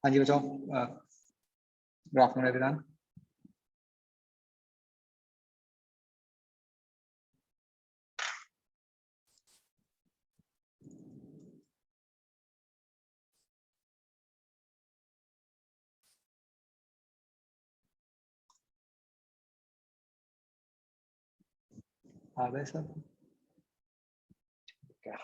हाँ जी बच्चों, good afternoon everyone. आ गए सब क्या?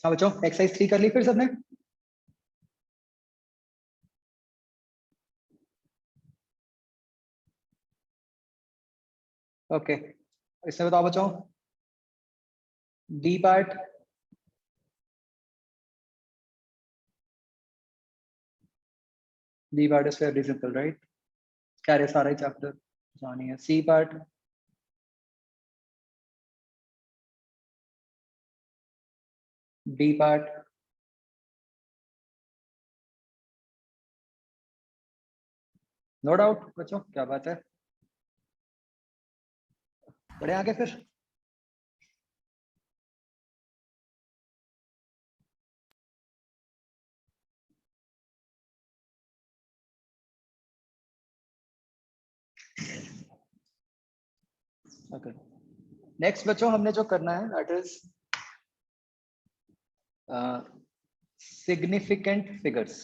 हाँ बच्चों, एक्सरसाइज 3 कर ली फिर सबने? ओके, इसमें बताओ बच्चों, D part. D part is very simple right, क्या है सारा ही चैप्टर जानी है। C part, D part, no doubt बच्चों, क्या बात है। बढ़े आगे फिर। ओके, नेक्स्ट बच्चों हमने जो करना है दैट इज सिग्निफिकेंट फिगर्स।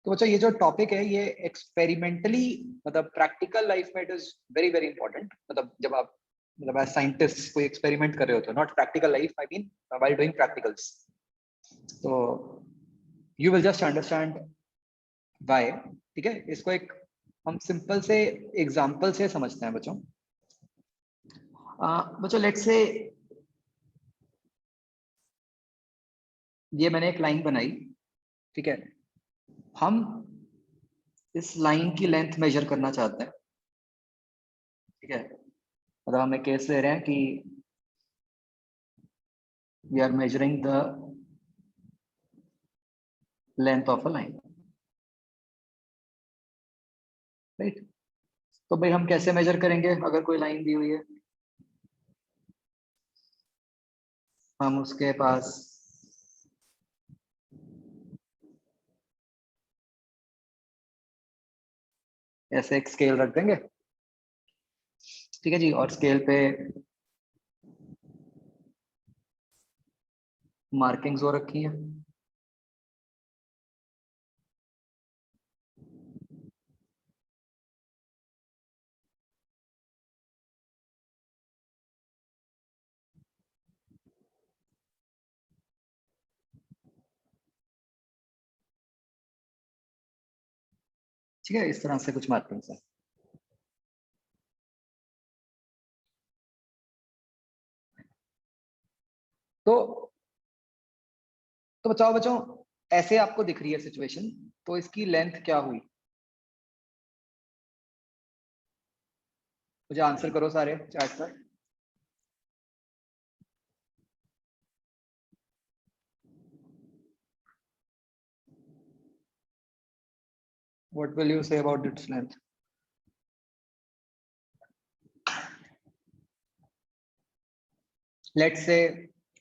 तो बच्चों ये जो टॉपिक है ये एक्सपेरिमेंटली, मतलब प्रैक्टिकल लाइफ में it is very very important. मतलब जब आप मतलब एज साइंटिस्ट कोई एक्सपेरिमेंट कर रहे हो तो not practical life, I mean while doing practicals, तो you will just understand why. ठीक है, इसको एक हम सिंपल से एग्जांपल से समझते हैं बच्चों। बच्चों लेट्स से ये मैंने एक लाइन बनाई, ठीक है। हम इस लाइन की लेंथ मेजर करना चाहते हैं, ठीक है। मतलब हम एक केस ले रहे हैं कि we are measuring the length of a line, right. तो भाई हम कैसे मेजर करेंगे अगर कोई लाइन दी हुई है? हम उसके पास ऐसे एक स्केल रख देंगे, ठीक है जी, और स्केल पे मार्किंग्स हो रखी हैं। ठीक है, इस तरह से कुछ मार्किंग्स है। तो बताओ बच्चों, ऐसे आपको दिख रही है सिचुएशन, तो इसकी लेंथ क्या हुई? मुझे आंसर करो सारे चैट पर। What will you say about its length? Let's say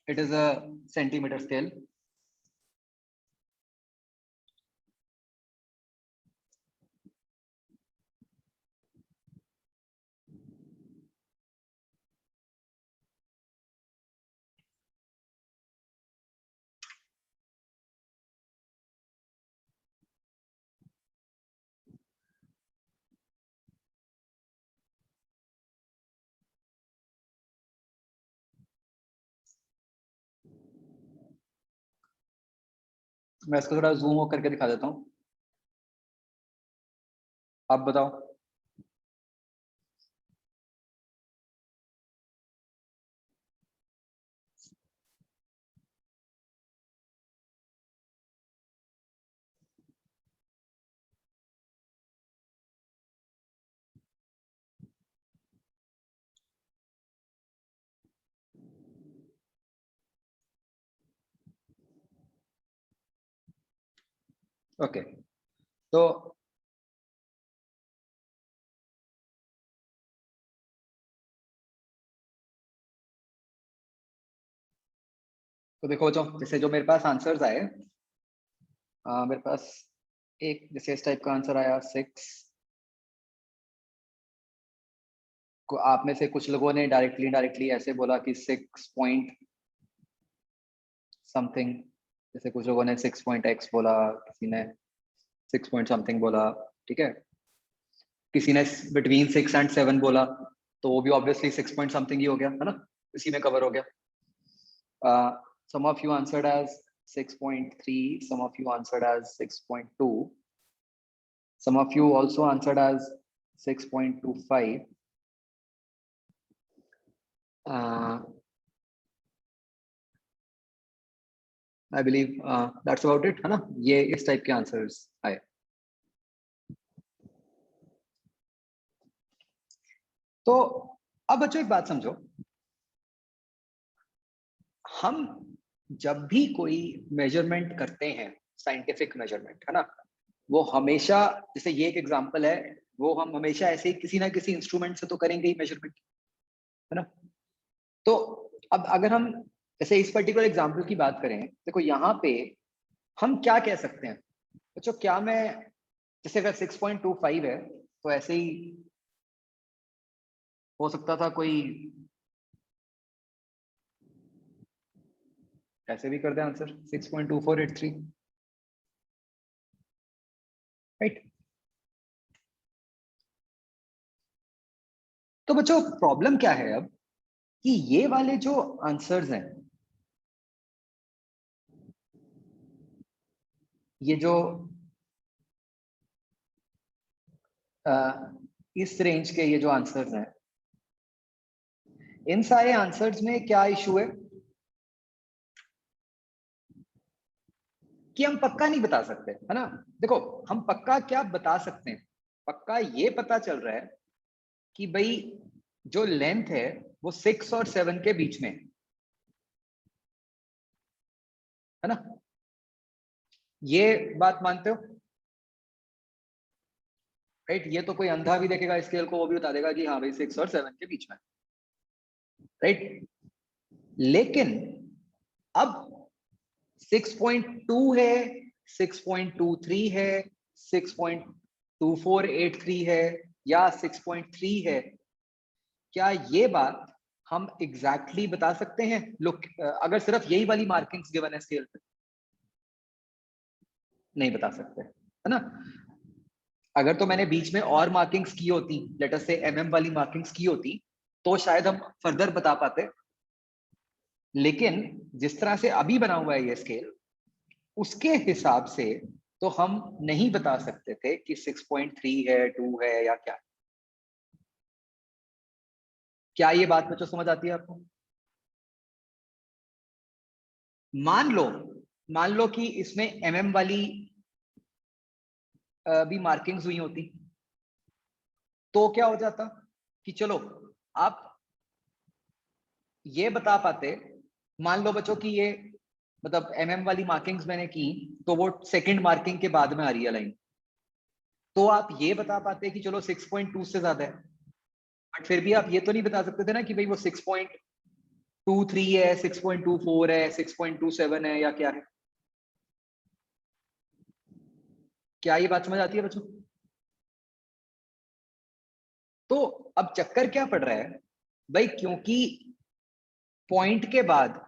it is a centimetre scale. मैं इसको थोड़ा जूम करके दिखा देता हूँ, आप बताओ। ओके, तो देखो जो जैसे जो मेरे पास आंसर्स आए, मेरे पास एक जैसे इस टाइप का आंसर आया 6 को। आप में से कुछ लोगों ने डायरेक्टली डायरेक्टली ऐसे बोला कि 6 पॉइंट समथिंग, जैसे कुछ लोगों ने 6.x बोला, किसी ने 6 पॉइंट समथिंग बोला, ठीक है। किसी ने बिटवीन 6 एंड 7 बोला, तो वो भी ऑब्वियसली 6 पॉइंट समथिंग ही हो गया, है ना, इसी में कवर हो गया। Some of you answered as 6.3, some of you answered as 6.2, some of you also answered as 6.25. I believe that's about it, है ना, ये इस टाइप के आंसर्स आए। तो अब बच्चों एक बात समझो, हम जब भी कोई मेजरमेंट करते हैं, साइंटिफिक मेजरमेंट, है ना, वो हमेशा, जैसे ये एक एग्जांपल है, वो हम हमेशा ऐसे ही किसी ना किसी इंस्ट्रूमेंट से तो करेंगे ही मेजरमेंट, है ना। तो अब अगर हम जैसे इस पर्टिकुलर एग्जांपल की बात करें, देखो यहाँ पे हम क्या कह सकते हैं बच्चों, क्या मैं जैसे अगर 6.25 है तो ऐसे ही हो सकता था, कोई ऐसे भी कर दे आंसर 6.2483, राइट। तो बच्चों प्रॉब्लम क्या है अब, कि ये वाले जो आंसर्स हैं, ये जो इस रेंज के ये जो आंसर्स हैं, इन सारे आंसर्स में क्या इशू है कि हम पक्का नहीं बता सकते, है ना। देखो हम पक्का क्या बता सकते हैं, पक्का ये पता चल रहा है कि भाई जो लेंथ है वो 6 और 7 के बीच में है ना, ये बात मानते हो, राइट। ये तो कोई अंधा भी देखेगा स्केल को, वो भी बता देगा कि हाँ भाई 6 और 7 के बीच में, राइट। लेकिन अब 6.2 है, 6.23 है, 6.2483 है, या 6.3 है, क्या ये बात हम एग्जैक्टली बता सकते हैं लोग, अगर सिर्फ यही वाली मार्किंग्स गिवन है स्केल पे? नहीं बता सकते, है ना। अगर तो मैंने बीच में और मार्किंग्स की होती, लेट अस से एमएम वाली मार्किंग्स की होती, तो शायद हम फर्दर बता पाते। लेकिन जिस तरह से अभी बना हुआ है ये स्केल, उसके हिसाब से तो हम नहीं बता सकते थे कि 6.3 है, 2 है, या क्या ये बात बच्चों समझ आती है आपको? मान लो मान लो कि इसमें एमएम वाली भी मार्किंग्स हुई होती, तो क्या हो जाता कि चलो आप ये बता पाते, मान लो बच्चों कि ये मतलब एमएम वाली मार्किंग्स मैंने की, तो वो सेकंड मार्किंग के बाद में आ रही है लाइन, तो आप ये बता पाते कि चलो 6.2 से ज्यादा है। बट फिर भी आप ये तो नहीं बता सकते थे ना कि भाई वो 6.23 है, 6.24 है, 6.27 है, या क्या है। क्या ये बात समझ आती है बच्चों? तो अब चक्कर क्या पड़ रहा है भाई, क्योंकि पॉइंट के बाद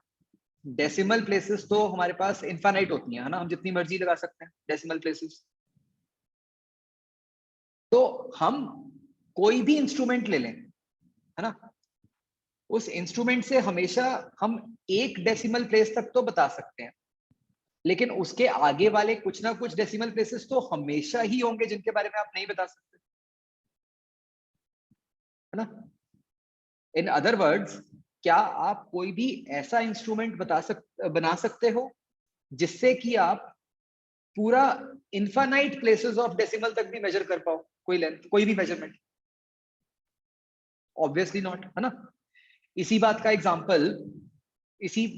डेसिमल प्लेसेस तो हमारे पास इनफाइनाइट होती हैं, है ना, हम जितनी मर्जी लगा सकते हैं डेसिमल प्लेसेस। तो हम कोई भी इंस्ट्रूमेंट ले लें, है ना, उस इंस्ट्रूमेंट से हमेशा हम एक डेसिमल प्लेस तक तो बता सकते हैं, लेकिन उसके आगे वाले कुछ ना कुछ डेसिमल प्लेसेस तो हमेशा ही होंगे जिनके बारे में आप नहीं बता सकते, है ना। इन अदर वर्ड्स, क्या आप कोई भी ऐसा इंस्ट्रूमेंट बना सकते हो जिससे कि आप पूरा इनफाइनाइट प्लेसेस ऑफ डेसिमल तक भी मेजर कर पाओ, कोई लेंथ, कोई भी मेजरमेंट? ऑब्वियसली नॉट, है ना। इसी बात का एग्जांपल,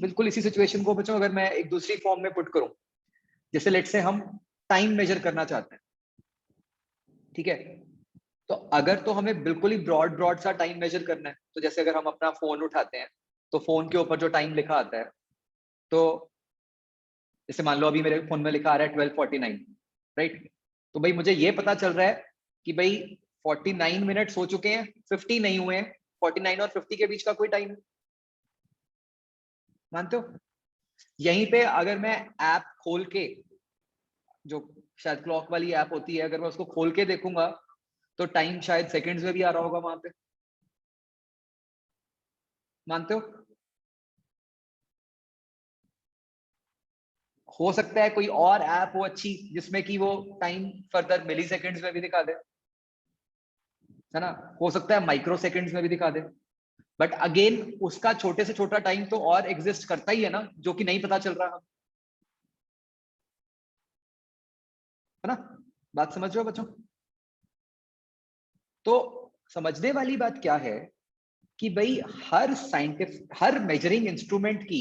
बिल्कुल इसी सिचुएशन को बच्चों अगर मैं एक दूसरी फॉर्म में पुट करूं, जैसे लेट से हम टाइम मेजर करना चाहते हैं, ठीक है। तो अगर तो हमें बिल्कुल ही ब्रॉड ब्रॉड सा टाइम मेजर करना है, तो जैसे अगर हम अपना फोन उठाते हैं तो फोन के ऊपर जो टाइम लिखा आता है, तो जैसे मान लो अभी मेरे फोन में लिखा आ रहा है 12:49, राइट। तो भाई मुझे ये पता चल रहा है कि भाई 49 मिनट्स हो चुके हैं, 50 नहीं हुए हैं, 49 और 50 के बीच का कोई टाइम है, मानते हो? यहीं पे अगर मैं ऐप खोल के, जो शायद क्लॉक वाली ऐप होती है, अगर मैं उसको खोल के देखूंगा तो टाइम शायद सेकंड्स में भी आ रहा होगा वहां पे, मानते हो सकता है कोई और ऐप हो अच्छी जिसमें कि वो टाइम फर्दर मिली सेकेंड्स में भी दिखा दे, है ना। हो सकता है माइक्रो सेकेंड्स में भी दिखा दे, बट अगेन उसका छोटे से छोटा टाइम तो और एग्जिस्ट करता ही है ना, जो कि नहीं पता चल रहा, है ना। बात समझ रहे हो बच्चों? तो समझने वाली बात क्या है कि भाई हर मेजरिंग इंस्ट्रूमेंट की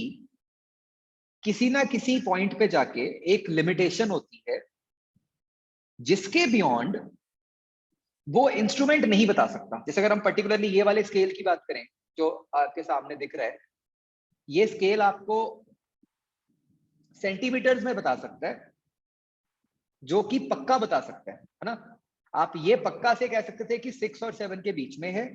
किसी ना किसी पॉइंट पे जाके एक लिमिटेशन होती है, जिसके बियॉन्ड वो इंस्ट्रूमेंट नहीं बता सकता। जैसे अगर हम पर्टिकुलरली ये वाले स्केल की बात करें जो आपके सामने दिख रहा है, ये स्केल आपको सेंटीमीटर्स में बता सकता है, जो कि पक्का बता सकता है ना। आप ये पक्का से कह सकते थे कि 6 और 7 के बीच में है,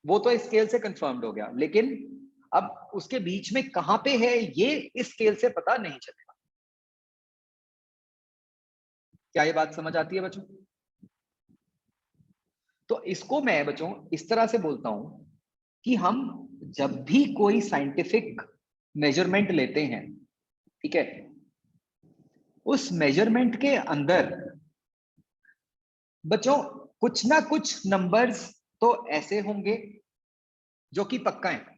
वो तो इस स्केल से कंफर्म्ड हो गया, लेकिन अब उसके बीच में कहां पे है ये इस स्केल से पता नहीं चलेगा। क्या ये बात समझ आती है बच्चों? तो इसको मैं बच्चों इस तरह से बोलता हूं कि हम जब भी कोई साइंटिफिक मेजरमेंट लेते हैं, ठीक है, उस मेजरमेंट के अंदर बच्चों कुछ ना कुछ नंबर्स तो ऐसे होंगे जो कि पक्का है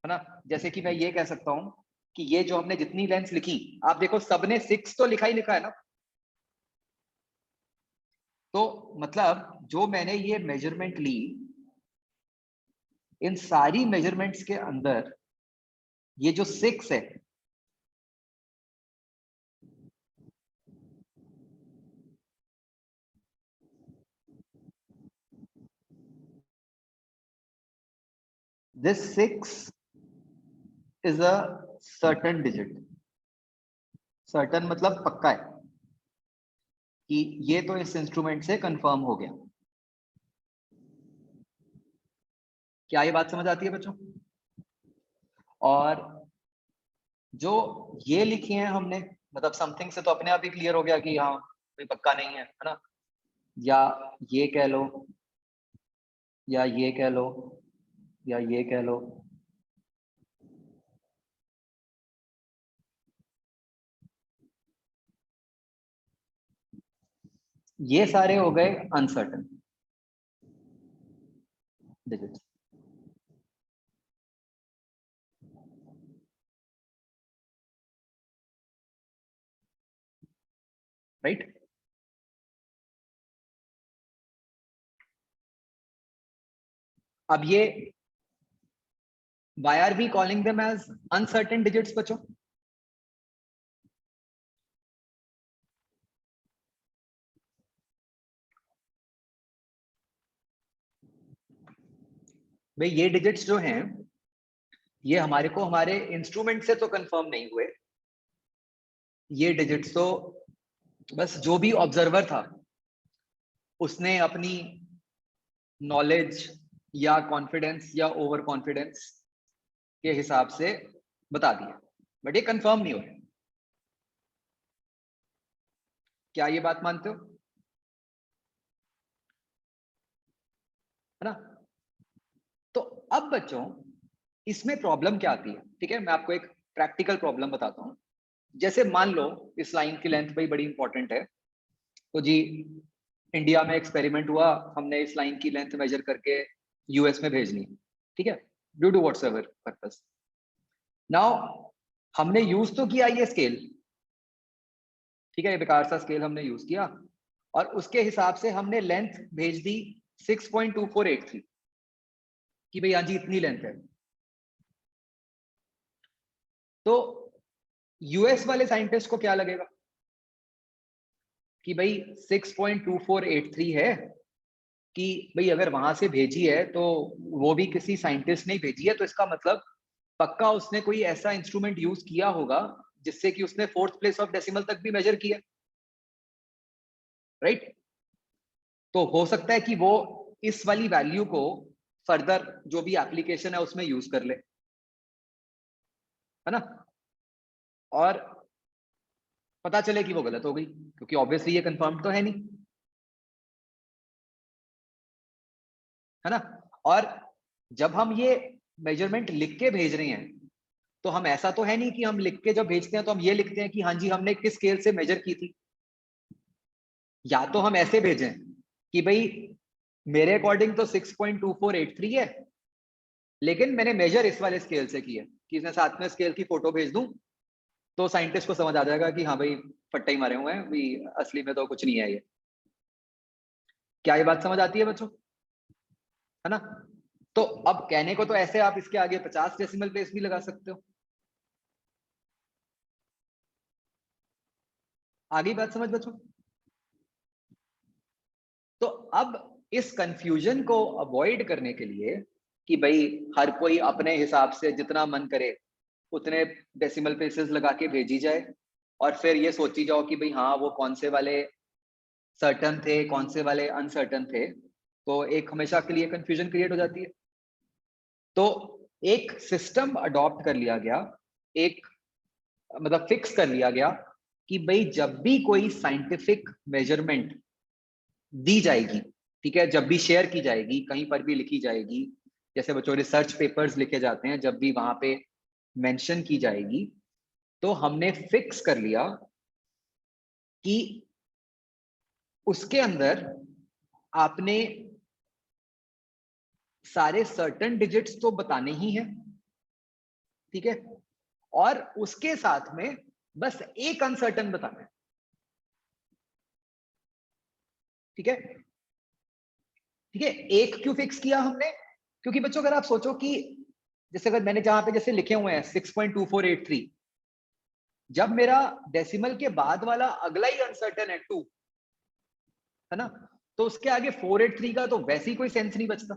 ना। जैसे कि मैं ये कह सकता हूं कि ये जो हमने जितनी लेंस लिखी, आप देखो सबने 6 तो लिखा ही लिखा है ना। तो मतलब जो मैंने ये मेजरमेंट ली, इन सारी मेजरमेंट्स के अंदर ये जो 6 है, this 6 is a certain digit. Certain मतलब पक्का है कि ये तो इस इंस्ट्रूमेंट से कंफर्म हो गया। क्या ये बात समझ आती है बच्चों? और जो ये लिखे हैं हमने, मतलब समथिंग से तो अपने आप ही क्लियर हो गया कि हाँ कोई पक्का नहीं है ना। या ये कह लो, या ये कह लो, या ये कह लो, ये सारे हो गए अनसर्टन डिजिट्स, राइट। अब ये why are we calling them as uncertain digits बच्चों? भाई ये डिजिट्स जो हैं, ये हमारे को हमारे इंस्ट्रूमेंट से तो कंफर्म नहीं हुए। ये डिजिट्स तो बस जो भी ऑब्जर्वर था उसने अपनी नॉलेज या कॉन्फिडेंस या ओवर कॉन्फिडेंस के हिसाब से बता दिया, बट ये कंफर्म नहीं हो रहा। क्या ये बात मानते हो, है ना? तो अब बच्चों इसमें प्रॉब्लम क्या आती है, ठीक है, मैं आपको एक प्रैक्टिकल प्रॉब्लम बताता हूं। जैसे मान लो इस लाइन की लेंथ भाई बड़ी इंपॉर्टेंट है, तो जी इंडिया में एक्सपेरिमेंट हुआ, हमने इस लाइन की लेंथ मेजर करके यूएस में भेजनी, ठीक है, due to whatsoever purpose. Now हमने यूज तो किया ये स्केल, ठीक है, ये बेकार सा स्केल हमने यूज किया, और उसके हिसाब से हमने लेंथ भेज दी 6.2483 कि भाई हाँ जी इतनी लेंथ है। तो यूएस वाले साइंटिस्ट को क्या लगेगा कि भाई 6.2483 है, कि भाई अगर वहां से भेजी है तो वो भी किसी साइंटिस्ट ने भेजी है, तो इसका मतलब पक्का उसने कोई ऐसा इंस्ट्रूमेंट यूज किया होगा जिससे कि उसने फोर्थ प्लेस ऑफ डेसिमल तक भी मेजर किया, राइट। तो हो सकता है कि वो इस वाली वैल्यू को फर्दर जो भी एप्लीकेशन है उसमें यूज कर ले, है ना, और पता चले कि वो गलत हो गई, क्योंकि ऑब्वियसली ये कंफर्म तो है नहीं, है ना। और जब हम ये मेजरमेंट लिख के भेज रहे हैं, तो हम ऐसा तो है नहीं कि हम लिख के जब भेजते हैं तो हम ये लिखते हैं कि हाँ जी हमने किस स्केल से मेजर की थी। या तो हम ऐसे भेजें कि भाई मेरे अकॉर्डिंग तो 6.2483 है, लेकिन मैंने मेजर इस वाले स्केल से किया, कि इसने साथ में स्केल की फोटो भेज दूं तो साइंटिस्ट को समझ आ जाएगा कि हाँ भाई फट्टे ही मारे हुए हैं भाई, असली में तो कुछ नहीं है ये। क्या ये बात समझ आती है बच्चों, है ना। तो अब कहने को तो ऐसे आप इसके आगे 50 डेसिमल प्लेस भी लगा सकते हो। आगे बात समझ बच्चों। तो अब इस कंफ्यूजन को अवॉइड करने के लिए कि भाई हर कोई अपने हिसाब से जितना मन करे उतने डेसिमल प्लेसेस लगा के भेजी जाए, और फिर ये सोची जाओ कि भाई हाँ वो कौन से वाले सर्टन थे कौन से वाले अनसर्टन थे, तो एक हमेशा के लिए कंफ्यूजन क्रिएट हो जाती है। तो एक सिस्टम अडॉप्ट कर लिया गया, एक मतलब फिक्स कर लिया गया कि भाई जब भी कोई साइंटिफिक मेजरमेंट दी जाएगी, ठीक है, जब भी शेयर की जाएगी, कहीं पर भी लिखी जाएगी, जैसे बच्चों रिसर्च पेपर्स लिखे जाते हैं, जब भी वहां पे मेंशन की जाएगी, तो हमने फिक्स कर लिया कि उसके अंदर आपने सारे सर्टन डिजिट्स तो बताने ही हैं, ठीक है, और उसके साथ में बस एक अनसर्टन बताना है, ठीक है। ठीक है, एक क्यों फिक्स किया हमने, क्योंकि बच्चों अगर आप सोचो कि जैसे अगर मैंने जहां पे जैसे लिखे हुए हैं 6.2483, जब मेरा डेसिमल के बाद वाला अगला ही अनसर्टन है 2, है ना, तो उसके आगे 483 का तो वैसे ही कोई सेंस नहीं बचता,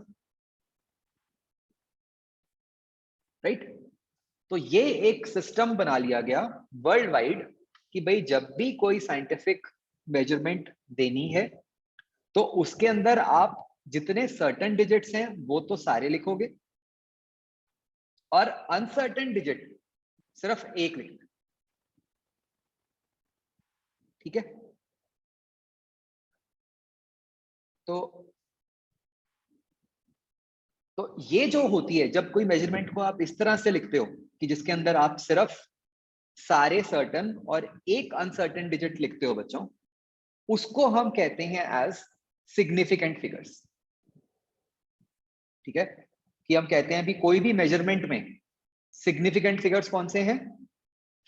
राइट। तो ये एक सिस्टम बना लिया गया वर्ल्ड वाइड कि भाई जब भी कोई साइंटिफिक मेजरमेंट देनी है तो उसके अंदर आप जितने सर्टन डिजिट्स हैं वो तो सारे लिखोगे, और अनसर्टन डिजिट सिर्फ एक लिखना, ठीक है। तो ये जो होती है जब कोई मेजरमेंट को आप इस तरह से लिखते हो कि जिसके अंदर आप सिर्फ सारे सर्टन और एक अनसर्टन डिजिट लिखते हो बच्चों, उसको हम कहते हैं एज सिग्निफिकेंट फिगर्स, ठीक है। कि हम कहते हैं भी कोई भी मेजरमेंट में सिग्निफिकेंट फिगर्स कौन से हैं,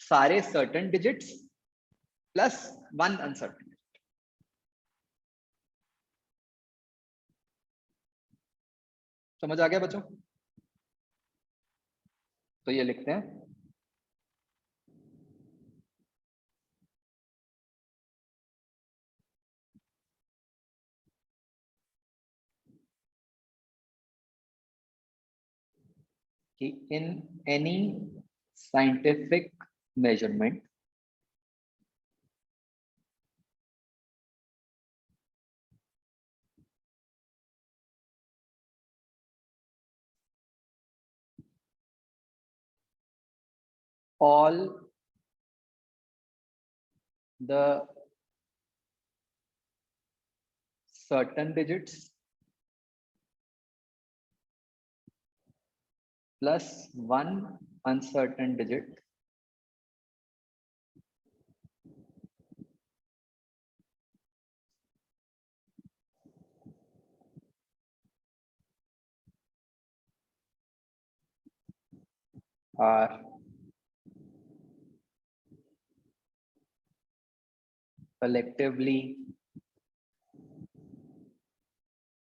सारे certain digits plus one uncertain. समझ आ गया बच्चों। तो ये लिखते हैं कि in any scientific measurement all the certain digits plus one uncertain digit are collectively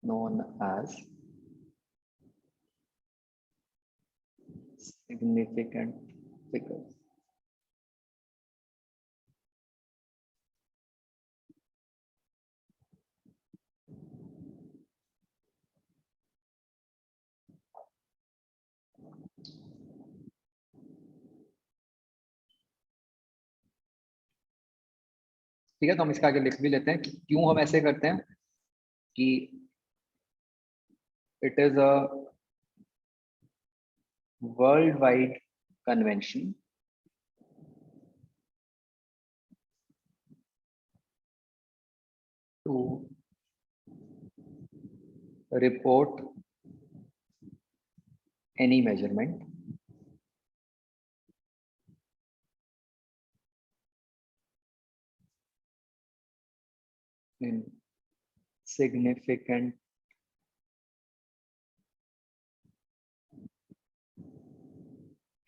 known as significant figures. ठीक है, तो हम इसका आगे लिख भी लेते हैं कि क्यों हम ऐसे करते हैं कि it is a world wide convention to report any measurement in significant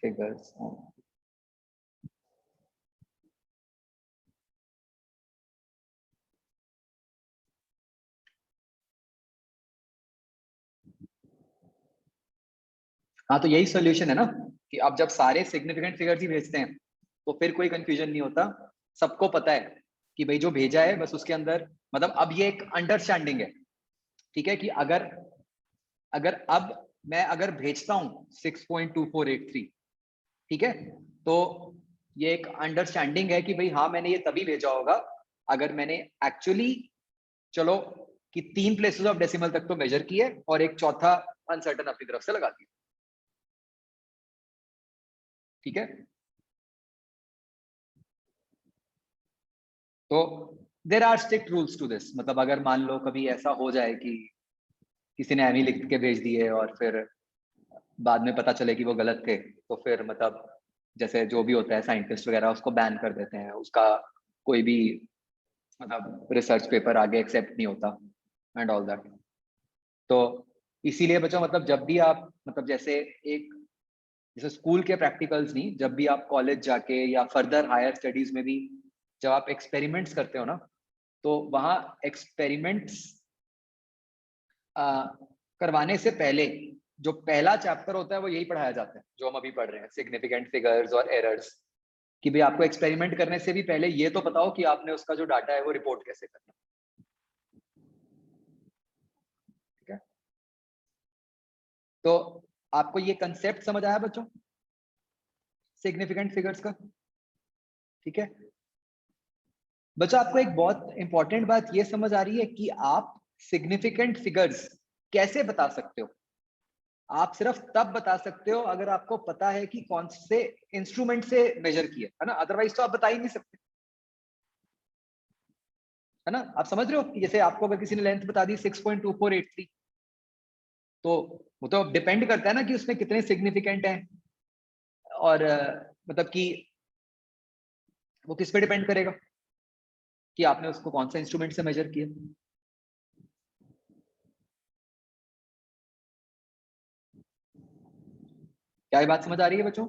figures. हाँ, तो यही सॉल्यूशन है ना कि अब जब सारे सिग्निफिकेंट फिगर्स ही भेजते हैं तो फिर कोई कंफ्यूजन नहीं होता, सबको पता है कि भाई जो भेजा है बस उसके अंदर, मतलब अब ये एक अंडरस्टैंडिंग है, ठीक है, कि अगर अगर अब मैं अगर भेजता हूं 6.2483, ठीक है, तो ये एक अंडरस्टैंडिंग है कि भाई हाँ मैंने ये तभी भेजा होगा अगर मैंने एक्चुअली, चलो, कि 3 प्लेसेस ऑफ डेसिमल तक तो मेजर किए और एक चौथा अनसर्टन अपनी तरफ से लगा दिया, ठीक है। तो there are strict rules to this, मतलब अगर मान लो कभी ऐसा हो जाए कि किसी ने एमी लिख के भेज दिए और फिर बाद में पता चले कि वो गलत थे, तो फिर मतलब जैसे जो भी होता है साइंटिस्ट वगैरह उसको बैन कर देते हैं, उसका कोई भी मतलब रिसर्च पेपर आगे एक्सेप्ट नहीं होता एंड ऑल दैट। तो इसीलिए बच्चों, मतलब जब भी आप, मतलब जैसे एक, जैसे स्कूल के प्रैक्टिकल्स नहीं, जब भी आप कॉलेज जाके या फर्दर हायर स्टडीज में भी जब आप एक्सपेरिमेंट्स करते हो ना, तो वहां एक्सपेरिमेंट्स करवाने से पहले जो पहला चैप्टर होता है वो यही पढ़ाया जाता है जो हम अभी पढ़ रहे हैं, सिग्निफिकेंट फिगर्स और एरर्स, कि भाई आपको एक्सपेरिमेंट करने से भी पहले ये तो बताओ कि आपने उसका जो डाटा है वो रिपोर्ट कैसे करना, ठीक है। तो आपको ये कंसेप्ट समझ आया बच्चों सिग्निफिकेंट फिगर्स का, ठीक है। बच्चों आपको एक बहुत इंपॉर्टेंट बात ये समझ आ रही है कि आप सिग्निफिकेंट फिगर्स कैसे बता सकते हो, आप सिर्फ तब बता सकते हो अगर आपको पता है कि कौन से इंस्ट्रूमेंट से मेजर किया है ना, अदरवाइज तो आप बता ही नहीं सकते, है ना। आप समझ रहे हो कि जैसे आपको अगर किसी ने लेंथ बता दी 6.2483, तो वो तो डिपेंड करता है ना कि उसमें कितने सिग्निफिकेंट हैं, और मतलब कि वो किस पे डिपेंड करेगा कि आपने उसको कौन सा इंस्ट्रूमेंट से मेजर किया। क्या ये बात समझ आ रही है बच्चों?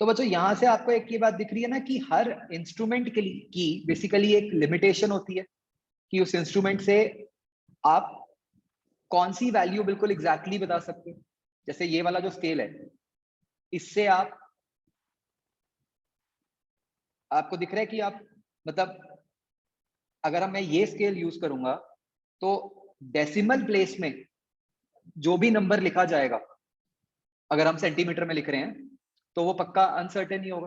तो बच्चों यहां से आपको एक ये बात दिख रही है ना कि हर इंस्ट्रूमेंट के लिए की बेसिकली एक लिमिटेशन होती है कि उस इंस्ट्रूमेंट से आप कौन सी वैल्यू बिल्कुल एग्जैक्टली बता सकते हो। जैसे ये वाला जो स्केल है, इससे आप, आपको दिख रहा है कि आप, मतलब अगर मैं ये स्केल यूज करूंगा तो डेसिमल प्लेस में जो भी नंबर लिखा जाएगा, अगर हम सेंटीमीटर में लिख रहे हैं तो वो पक्का अनसर्टेन ही होगा,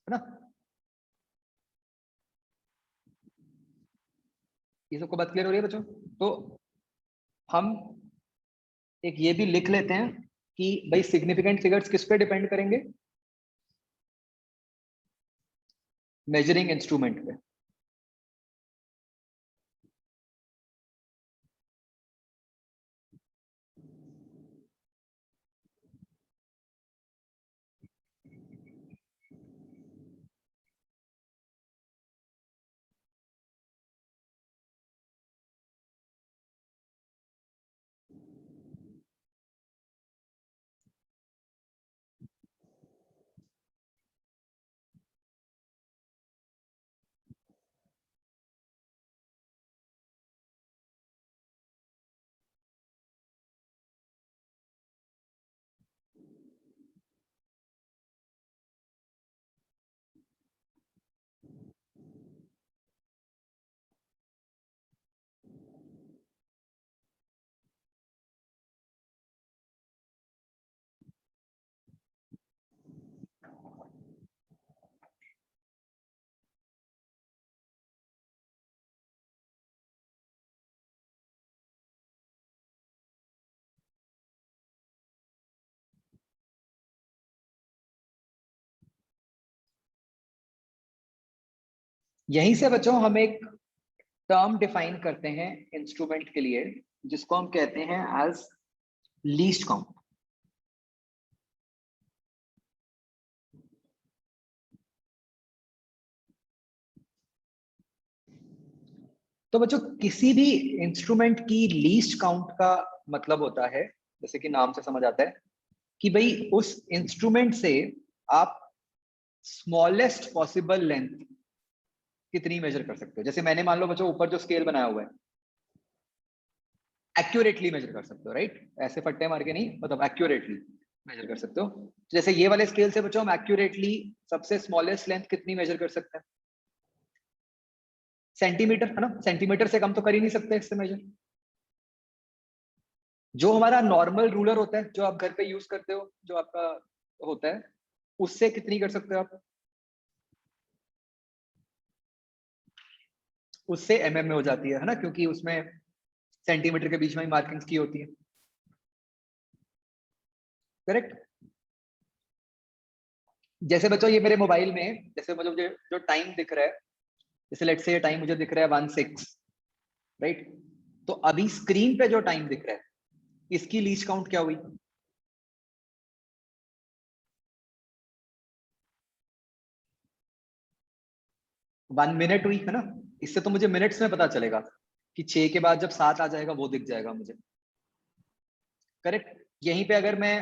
है ना। ये सबको बात क्लियर हो रही है बच्चों? तो हम एक ये भी लिख लेते हैं कि भाई सिग्निफिकेंट फिगर्स किस पे डिपेंड करेंगे, मेजरिंग इंस्ट्रूमेंट पे। यहीं से बच्चों हम एक टर्म डिफाइन करते हैं इंस्ट्रूमेंट के लिए, जिसको हम कहते हैं एज लीस्ट काउंट। तो बच्चों किसी भी इंस्ट्रूमेंट की लीस्ट काउंट का मतलब होता है, जैसे कि नाम से समझ आता है, कि भाई उस इंस्ट्रूमेंट से आप स्मॉलेस्ट पॉसिबल लेंथ कितनी मेजर कर सकते हो। जैसे मैंने मान लो बच्चों ऊपर जो स्केल बनाया हुआ है, एक्यूरेटली मेजर कर सकते हो, राइट? ऐसे फट्टे मार के नहीं, मतलब एक्यूरेटली मेजर कर सकते हो। जैसे ये वाले स्केल से बच्चों हम एक्यूरेटली सबसे स्मॉलेस्ट लेंथ कितनी मेजर कर सकते हैं? सेंटीमीटर, है ना? सेंटीमीटर से कम तो कर ही नहीं सकते इससे मेजर। जो हमारा नॉर्मल रूलर होता है, जो आप घर पे यूज करते हो, जो आपका होता है, उससे कितनी कर सकते हो आप? उससे एमएम में हो जाती है ना, क्योंकि उसमें सेंटीमीटर के बीच में ही मार्किंग्स की होती है। करेक्ट। जैसे बच्चों ये मेरे मोबाइल में, जैसे मुझे जो टाइम दिख रहा है, जैसे लेट्स से ये टाइम मुझे दिख रहा है 1:06, राइट? तो अभी स्क्रीन पे जो टाइम दिख रहा है, इसकी लीस्ट काउंट क्या हुई? 1 मिनट हुई, है ना? इससे तो मुझे मिनट्स में पता चलेगा कि 6 के बाद जब 7 आ जाएगा वो दिख जाएगा मुझे। करेक्ट। यहीं पे अगर मैं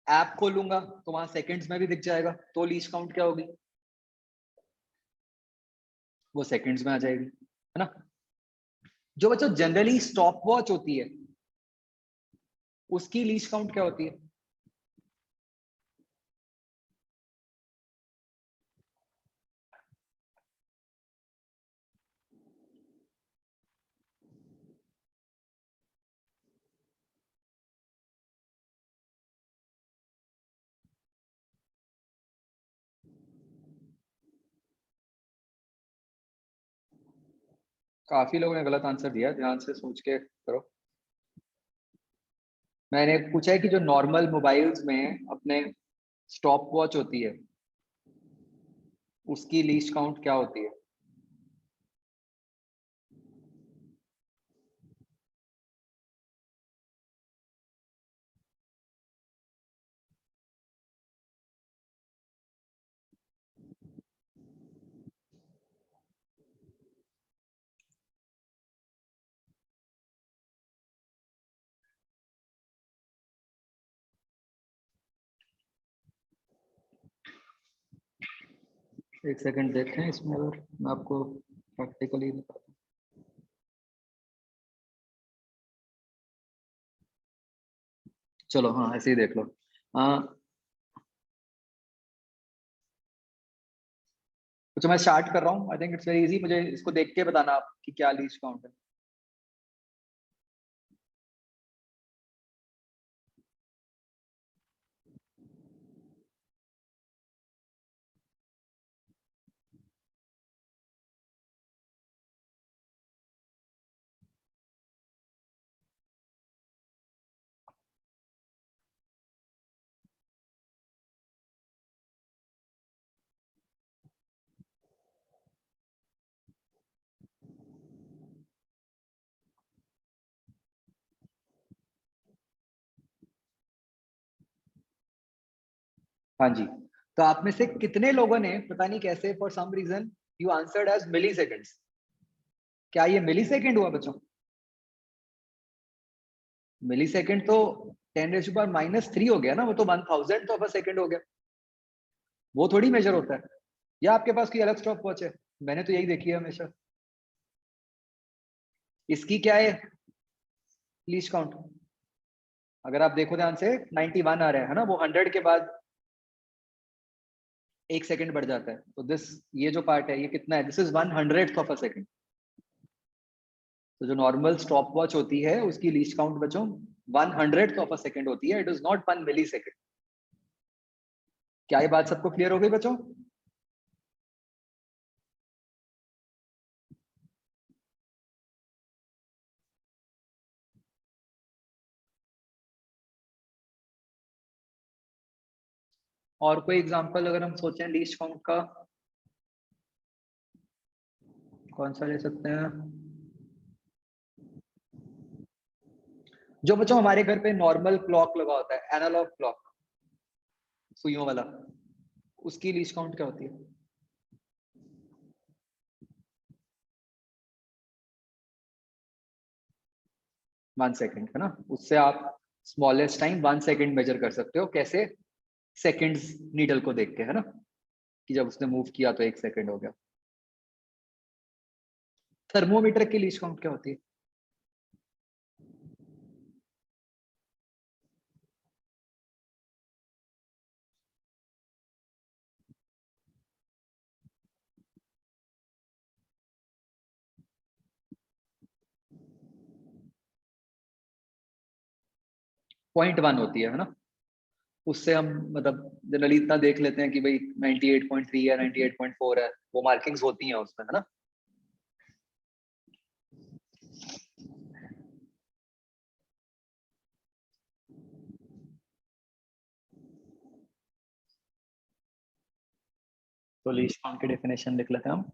ऐप खोलूंगा तो वहां सेकंड्स में भी दिख जाएगा, तो लीस्ट काउंट क्या होगी? वो सेकंड्स में आ जाएगी, है ना? जो बच्चों जनरली स्टॉप वॉच होती है, उसकी लीस्ट काउंट क्या होती है? काफी लोगों ने गलत आंसर दिया, ध्यान से सोच के करो। मैंने पूछा है कि जो नॉर्मल मोबाइल्स में अपने स्टॉप वॉच होती है, उसकी लीस्ट काउंट क्या होती है? एक सेकंड देखते हैं इसमें, अगर मैं आपको प्रैक्टिकली बताता हूँ। चलो हाँ, ऐसे ही देख लो। तो मैं स्टार्ट कर रहा हूँ। I think it's very easy, मुझे इसको देख के बताना आप कि क्या लीस्ट काउंट है। हाँ जी। तो आप में से कितने लोगों ने, पता नहीं कैसे, for some reason you answered as milliseconds. क्या ये मिली सेकेंड हुआ बच्चों? मिली सेकेंड तो 10⁻³ हो गया ना, वो तो 1000th ऑफ अ सेकेंड हो गया। वो थोड़ी मेजर होता है। या आपके पास कोई अलग स्टॉप वॉच है? मैंने तो यही देखी है हमेशा। इसकी क्या है लीस्ट काउंट? अगर आप देखो ध्यान से, 91 आ रहा है ना, वो 100 के बाद 1 सेकंड बढ़ जाता है। तो दिस, ये जो पार्ट है, ये कितना है? This is 100th of a second. तो जो नॉर्मल स्टॉप वॉच होती है उसकी लीस्ट काउंट बच्चों 100th ऑफ अ सेकंड होती है। It is not 1 millisecond. क्या ये बात सबको क्लियर हो गई बच्चों? और कोई एग्जांपल अगर हम सोचें लीस्ट काउंट का? कौन सा ले सकते हैं? जो बच्चों हमारे घर पे नॉर्मल क्लॉक लगा होता है, एनालॉग क्लॉक, सुइयों वाला, उसकी लीस्ट काउंट क्या होती है? वन सेकेंड है ना। उससे आप स्मॉलेस्ट टाइम 1 सेकेंड मेजर कर सकते हो। कैसे? सेकेंड्स नीडल को देख के, है ना, कि जब उसने मूव किया तो 1 सेकेंड हो गया। थर्मोमीटर की लीस्ट काउंट क्या होती है? पॉइंट 1 होती है ना। उससे हम मतलब जनरली इतना देख लेते हैं कि भाई 98.3 है, 98.4 है, वो मार्किंग्स होती हैं उसमें, है ना। तो लीस्ट काउंट की डेफिनेशन लिख लेते हैं हम।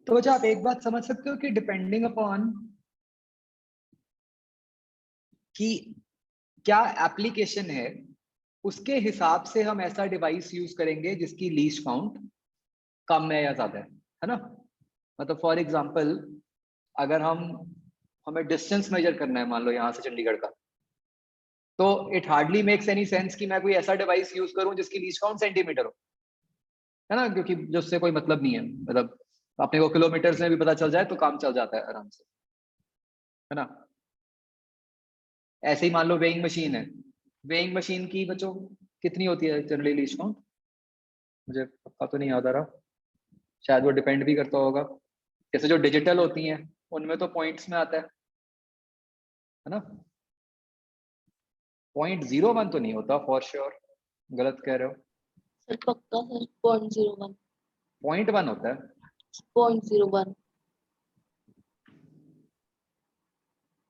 तो बच्चा आप एक बात समझ सकते हो कि डिपेंडिंग अपॉन कि क्या एप्लीकेशन है, उसके हिसाब से हम ऐसा डिवाइस यूज करेंगे जिसकी लीस्ट काउंट कम है या ज्यादा है ना। मतलब फॉर एग्जांपल, अगर हमें डिस्टेंस मेजर करना है, मान लो यहाँ से चंडीगढ़ का, तो it hardly makes any sense कि मैं कोई ऐसा डिवाइस यूज करूं जिसकी लीस्ट काउंट सेंटीमीटर हो, है ना, क्योंकि जो उससे कोई मतलब नहीं है। मतलब अपने को किलोमीटर में भी पता चल जाए तो काम चल जाता है आराम से, है ना। ऐसे ही मान लो वेइंग मशीन है, वेइंग मशीन की बच्चों कितनी होती है जनरली लीस्ट काउंट? मुझे पक्का तो नहीं याद आ रहा, शायद वो डिपेंड भी करता होगा। जैसे जो डिजिटल होती हैं उनमें तो पॉइंट्स में आता है ना। 0.01 तो नहीं होता फॉर श्योर, गलत कह रहे हो। सर पक्का सर 0.01 0.1 होता है। 0.01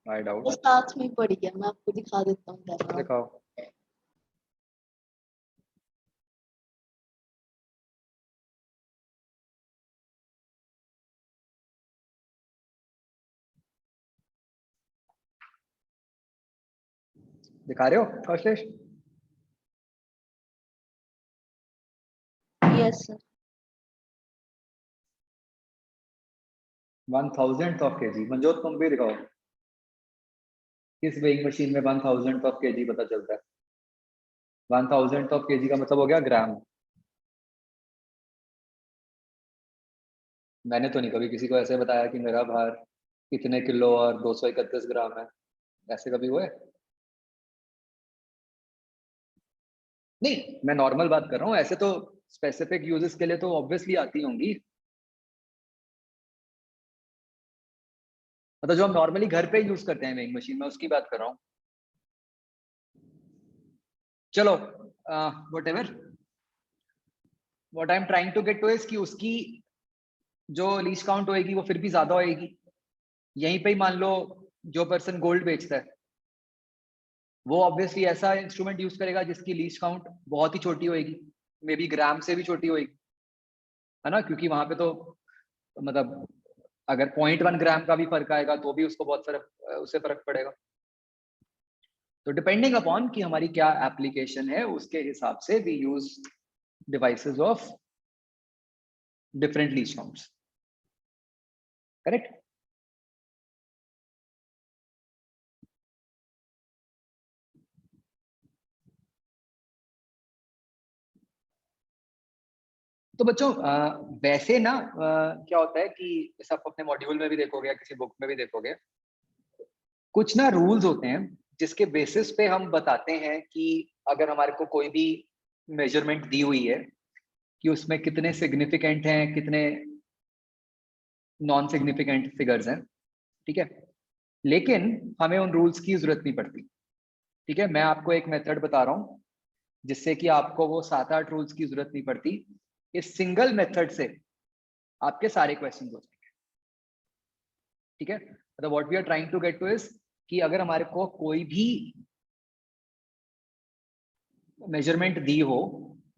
आई डाउट। वो साथ में पड़ गया, मैं आपको दिखा देता हूँ कैमरा। दिखाओ। दिखा रहे हो Kaushlesh? Yes sir. 1,000th of KG. Manjot तुम भी दिखाओ, किस वेइंग मशीन में 1,000th ऑफ केजी पता चलता है? 1,000th ऑफ केजी का मतलब हो गया ग्राम। मैंने तो नहीं कभी किसी को ऐसे बताया कि मेरा भार इतने किलो और 231 ग्राम है, ऐसे कभी हुआ है? नहीं, मैं नॉर्मल बात कर रहा हूँ, ऐसे तो स्पेसिफिक यूजेस के लिए तो ऑब्वियसली आती होंगी। मतलब जो हम नॉर्मली घर पे यूज करते हैं वेइंग मशीन में, उसकी बात कर रहा हूँ। चलो whatever, what I am trying to get to is कि उसकी जो लीस्ट काउंट होएगी वो फिर भी ज्यादा होएगी। यहीं पे ही मान लो जो पर्सन गोल्ड बेचता है वो ऑब्वियसली ऐसा इंस्ट्रूमेंट यूज करेगा जिसकी लीस्ट काउंट बहुत ही छोटी होएगी, मे बी ग्राम से भी छोटी होएगी, है ना, क्योंकि वहां पे तो मतलब अगर 0.1 ग्राम का भी फर्क आएगा तो भी उसको बहुत फर्क, उससे फर्क पड़ेगा। तो डिपेंडिंग अपॉन कि हमारी क्या एप्लीकेशन है उसके हिसाब से we use devices of different least counts. Correct? तो बच्चों वैसे ना क्या होता है कि जैसे आप अपने मॉड्यूल में भी देखोगे या किसी बुक में भी देखोगे, कुछ ना रूल्स होते हैं जिसके बेसिस पे हम बताते हैं कि अगर हमारे को कोई भी मेजरमेंट दी हुई है कि उसमें कितने सिग्निफिकेंट हैं, कितने नॉन सिग्निफिकेंट फिगर्स हैं, ठीक है, लेकिन हमें उन रूल्स की जरूरत नहीं पड़ती। ठीक है, मैं आपको एक मेथड बता रहा हूं जिससे कि आपको वो 7-8 रूल्स की जरूरत नहीं पड़ती। इस सिंगल मेथड से आपके सारे क्वेश्चन हो जाएंगे। ठीक है, मतलब what we are trying to get to is कि अगर हमारे को कोई भी मेजरमेंट दी हो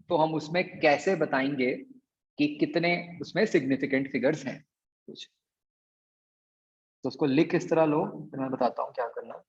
तो हम उसमें कैसे बताएंगे कि कितने उसमें सिग्निफिकेंट फिगर्स हैं कुछ। तो उसको लिख इस तरह लो, फिर मैं बताता हूँ क्या करना है।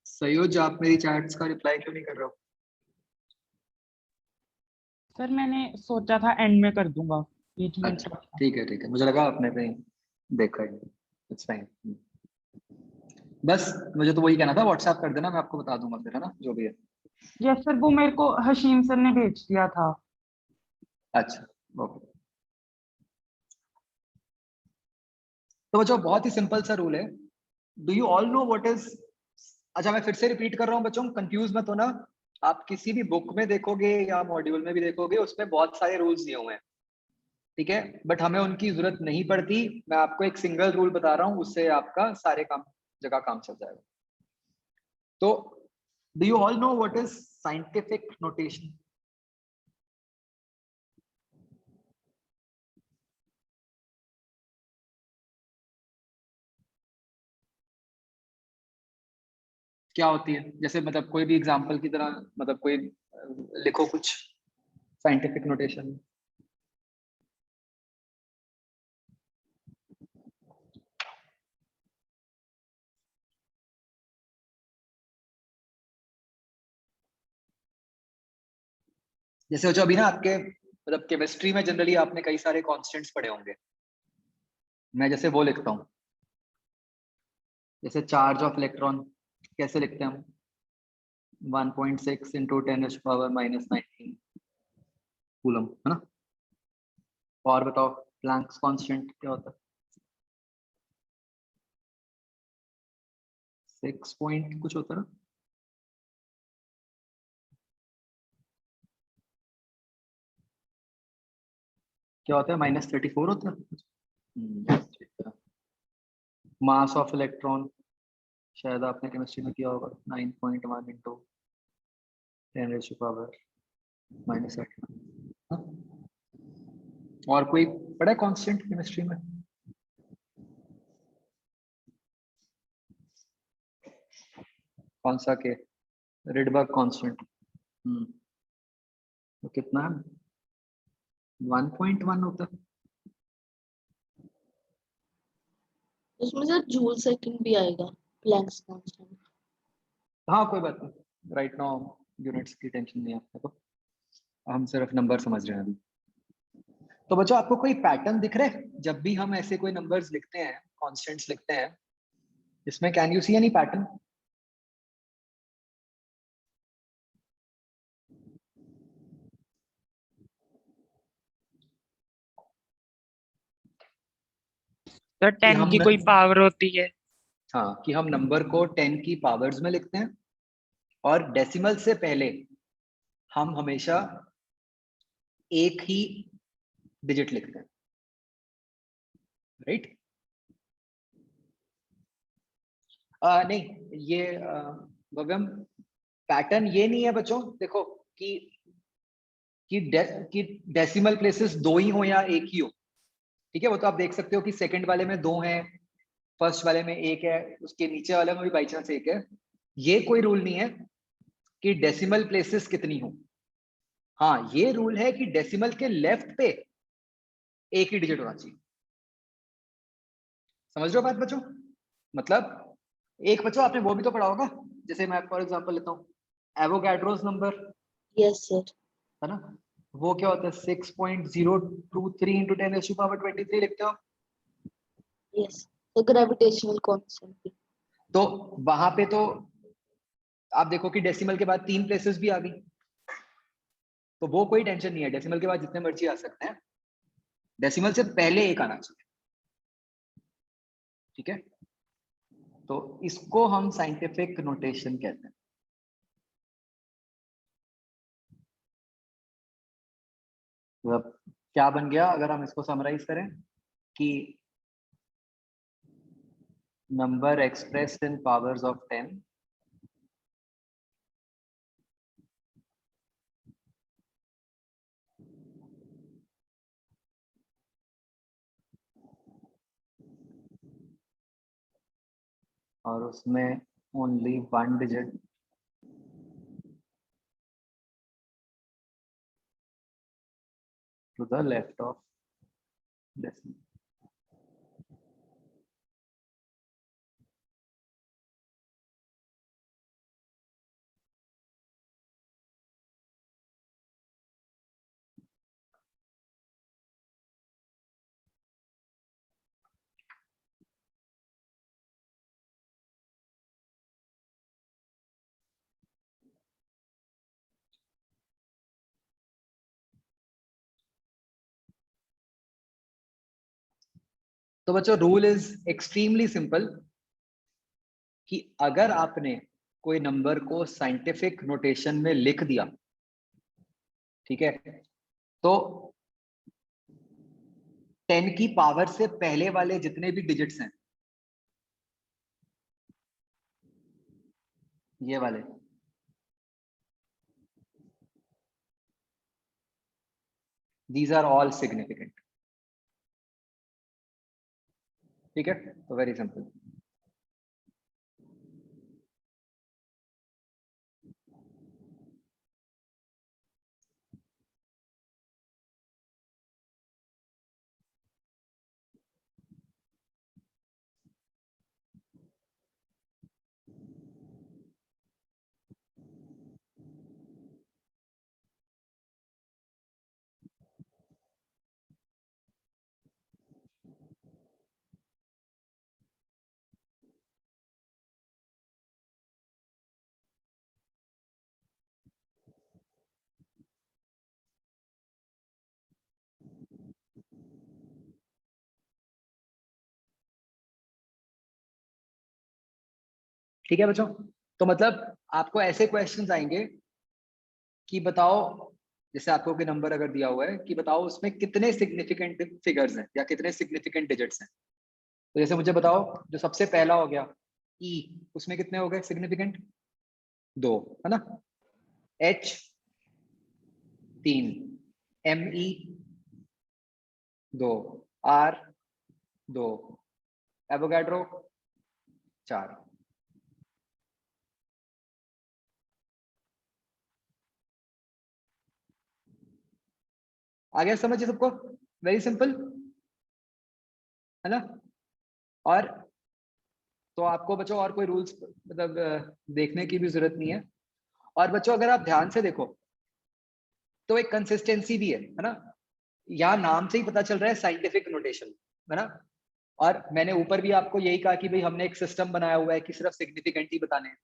सयोज, आप मेरी चैट्स का रिप्लाई क्यों नहीं कर रहे हो? सर मैंने सोचा था एंड में कर दूंगा, बीच में अच्छा ठीक है, मुझे लगा आपने कहीं देखा है। It's fine. बस मुझे तो वही कहना था, व्हाट्सएप कर देना, मैं आपको बता दूंगा फिर, है ना, जो भी है। यस सर, वो मेरे को हशीम सर ने भेज दिया था। अच्छा ओके। तो बच्चों बहुत ही सिंपल सा रूल है। Do you all know what is, अच्छा मैं फिर से रिपीट कर रहा हूँ बच्चों, कंफ्यूज मत होना। आप किसी भी बुक में देखोगे या मॉड्यूल में भी देखोगे, उसमें बहुत सारे रूल्स दिए हुए हैं, ठीक है, बट हमें उनकी जरूरत नहीं पड़ती। मैं आपको एक सिंगल रूल बता रहा हूँ, उससे आपका सारे काम जगह काम चल जाएगा। तो do you all know what is scientific notation? क्या होती है? जैसे मतलब कोई भी एग्जांपल की तरह, मतलब कोई लिखो कुछ साइंटिफिक नोटेशन। जैसे जो अभी ना आपके मतलब केमिस्ट्री में जनरली आपने कई सारे कांस्टेंट्स पढ़े होंगे। मैं जैसे वो लिखता हूँ, जैसे चार्ज ऑफ इलेक्ट्रॉन कैसे लिखते हैं हम? 1.6 इंटू 10⁻⁻⁹ कूलम, है ना। और बताओ प्लैंक्स कांस्टेंट क्या होता है? 6 पॉइंट कुछ होता है ना। क्या होता है? -34 होता है। ठीक है। मास ऑफ इलेक्ट्रॉन शायद आपने केमिस्ट्री में किया होगा, 9.1 इंटू 10⁻⁻⁸। और कोई पढ़ा कांस्टेंट केमिस्ट्री में? कौन सा के? Rydberg constant. तो कितना है? 1.1 होता है। उसमें सर जूल सेकंड भी आएगा, प्लैंक्स कांस्टेंट। हाँ कोई बात नहीं, राइट नाउ यूनिट्स की टेंशन नहीं है आपको, तो हम सिर्फ नंबर समझ रहे हैं अभी। तो बच्चों आपको कोई पैटर्न दिख रहा है जब भी हम ऐसे कोई नंबर्स लिखते हैं, कांस्टेंट्स लिखते हैं, इसमें can you see any pattern? Sir कि 10 हम की कोई पावर होती है? हाँ, कि हम नंबर को 10 की पावर्स में लिखते हैं और डेसिमल से पहले हम हमेशा एक ही डिजिट लिखते हैं, राइट? नहीं, ये भव्यम पैटर्न ये नहीं है बच्चों, देखो कि डेसिमल प्लेसेस दो ही हो या एक ही हो, ठीक है, वो तो आप देख सकते हो कि सेकंड वाले में दो हैं, फर्स्ट वाले में एक है, उसके नीचे वाले में भी बाई चांस एक है। ये कोई रूल नहीं है कि डेसिमल प्लेसेस कितनी हो। हाँ ये रूल है कि डेसिमल के लेफ्ट पे एक ही डिजिट होना चाहिए। समझ रहे हो बात बच्चों? मतलब एक बच्चों आपने वो भी तो पढ़ा होगा, जैसे मैं फॉर एग्जांपल लेता हूँ एवोगैड्रोस नंबर, Yes, sir. है ना, वो क्या होता है 6.023 into 10⁻23 लिखते हो। Yes. The gravitational constant. तो वहां पे तो आप देखो कि डेसिमल के बाद 3 प्लेसेस भी आ गई, तो वो कोई टेंशन नहीं है, डेसिमल के बाद जितने मर्जी आ सकते हैं, डेसिमल से पहले एक आना चाहिए, ठीक है। तो इसको हम साइंटिफिक नोटेशन कहते हैं। मतलब क्या बन गया अगर हम इसको समराइज करें कि number expressed in powers of 10 और उसमें only 1 digit to the left of decimal. तो बच्चों रूल इज एक्सट्रीमली सिंपल कि अगर आपने कोई नंबर को साइंटिफिक नोटेशन में लिख दिया, ठीक है, तो 10 की पावर से पहले वाले जितने भी डिजिट्स हैं, ये वाले, दीज आर ऑल सिग्निफिकेंट, ठीक है। तो वेरी सिंपल। ठीक है बच्चों, तो मतलब आपको ऐसे क्वेश्चंस आएंगे कि बताओ, जैसे आपको कोई नंबर अगर दिया हुआ है कि बताओ उसमें कितने सिग्निफिकेंट फिगर्स हैं या कितने सिग्निफिकेंट डिजिट्स हैं। तो जैसे मुझे बताओ, जो सबसे पहला हो गया ई, उसमें कितने हो गए सिग्निफिकेंट? 2, है ना। H 3, M E 2, R 2, Avogadro 4। आ गया समझ सबको? वेरी सिंपल, है ना। और तो आपको बच्चों और कोई रूल्स मतलब देखने की भी जरूरत नहीं है। और बच्चों अगर आप ध्यान से देखो तो एक कंसिस्टेंसी भी है ना। यहाँ नाम से ही पता चल रहा है साइंटिफिक नोटेशन, है ना। और मैंने ऊपर भी आपको यही कहा कि भाई हमने एक सिस्टम बनाया हुआ है कि सिर्फ सिग्निफिकेंट ही बताने हैं,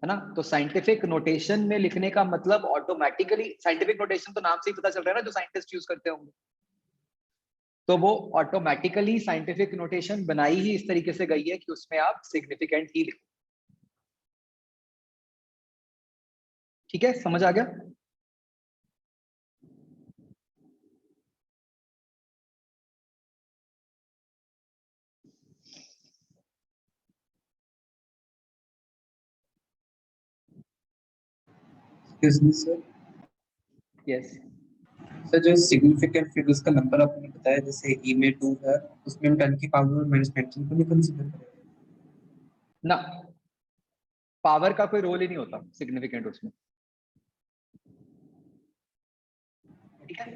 है ना। तो साइंटिफिक नोटेशन में लिखने का मतलब ऑटोमेटिकली, साइंटिफिक नोटेशन तो नाम से ही पता चल रहा है ना, जो साइंटिस्ट यूज करते होंगे, तो वो ऑटोमेटिकली साइंटिफिक नोटेशन बनाई ही इस तरीके से गई है कि उसमें आप सिग्निफिकेंट ही लिखो। ठीक है, समझ आ गया? Excuse me, sir. Yes. Sir जो सिग्निफिकेंट फिगर्स का नंबर आपने बताया, जैसे ई में 2 है, उसमें हम 10 की पावर -19 को नहीं कंसीडर करेंगे? ना, पावर का कोई रोल ही नहीं होता सिग्निफिकेंट उसमें, ठीक है।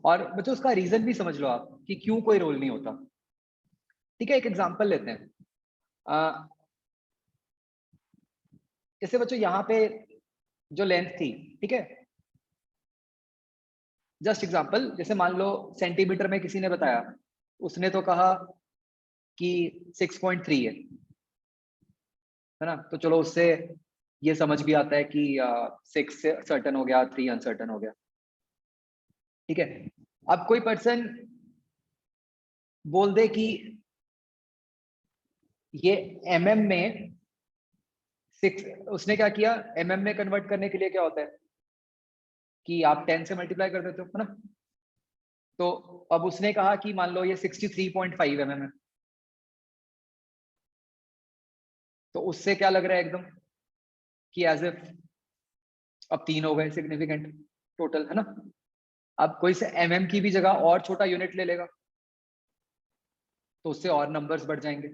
और बच्चों उसका रीजन भी समझ लो आप कि क्यों कोई रोल नहीं होता। ठीक है, एक एग्जांपल लेते हैं। जैसे बच्चों यहाँ पे जो लेंथ थी, ठीक है, जस्ट एग्जांपल, जैसे मान लो सेंटीमीटर में किसी ने बताया, उसने तो कहा कि 6.3 है ना, तो चलो उससे ये समझ भी आता है कि 6 से सर्टन हो गया, 3 अनसर्टन हो गया, ठीक है। अब कोई पर्सन बोल दे कि ये mm में 6, उसने क्या किया, mm में कन्वर्ट करने के लिए क्या होता है कि आप 10 से मल्टीप्लाई कर देते हो, है ना। तो अब उसने कहा कि मान लो ये 63.5 mm है, तो उससे क्या लग रहा है एकदम कि एज इफ अब 3 हो गए सिग्निफिकेंट टोटल, है ना। अब कोई से mm की भी जगह और छोटा यूनिट ले लेगा तो उससे और नंबर्स बढ़ जाएंगे,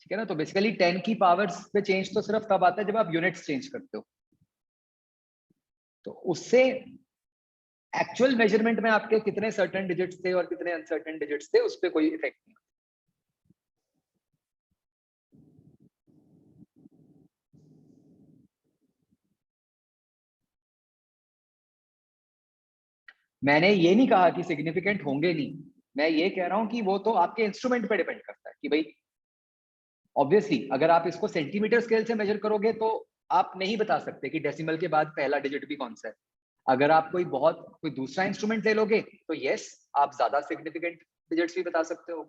ठीक है ना। तो बेसिकली 10 की पावर्स पे चेंज तो सिर्फ तब आता है जब आप यूनिट्स चेंज करते हो, तो उससे एक्चुअल मेजरमेंट में आपके कितने सर्टेन डिजिट्स थे और कितने अनसर्टेन डिजिट्स थे उस पर कोई इफेक्ट नहीं। मैंने ये नहीं कहा कि सिग्निफिकेंट होंगे नहीं, मैं ये कह रहा हूं कि वो तो आपके इंस्ट्रूमेंट पे डिपेंड करता है कि भाई ऑब्वियसली अगर आप इसको सेंटीमीटर स्केल से मेजर करोगे तो आप नहीं बता सकते कि डेसिमल के बाद पहला डिजिट भी कौन सा है। अगर आप कोई दूसरा इंस्ट्रूमेंट ले लोगे तो यस, आप ज्यादा सिग्निफिकेंट डिजिट्स भी बता सकते हो।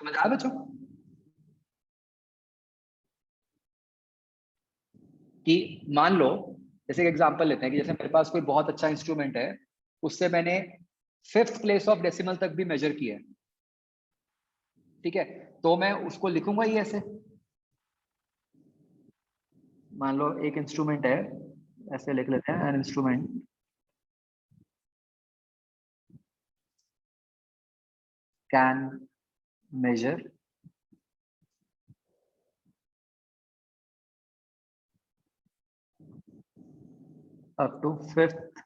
समझ आया बच्चों कि मान लो जैसे एग्जांपल लेते हैं कि जैसे मेरे पास कोई बहुत अच्छा इंस्ट्रूमेंट है, उससे मैंने 5th प्लेस ऑफ डेसिमल तक भी मेजर किया है, ठीक है, तो मैं उसको लिखूंगा ही ऐसे। मान लो एक इंस्ट्रूमेंट है, ऐसे लिख लेते हैं, an instrument can measure up to 5th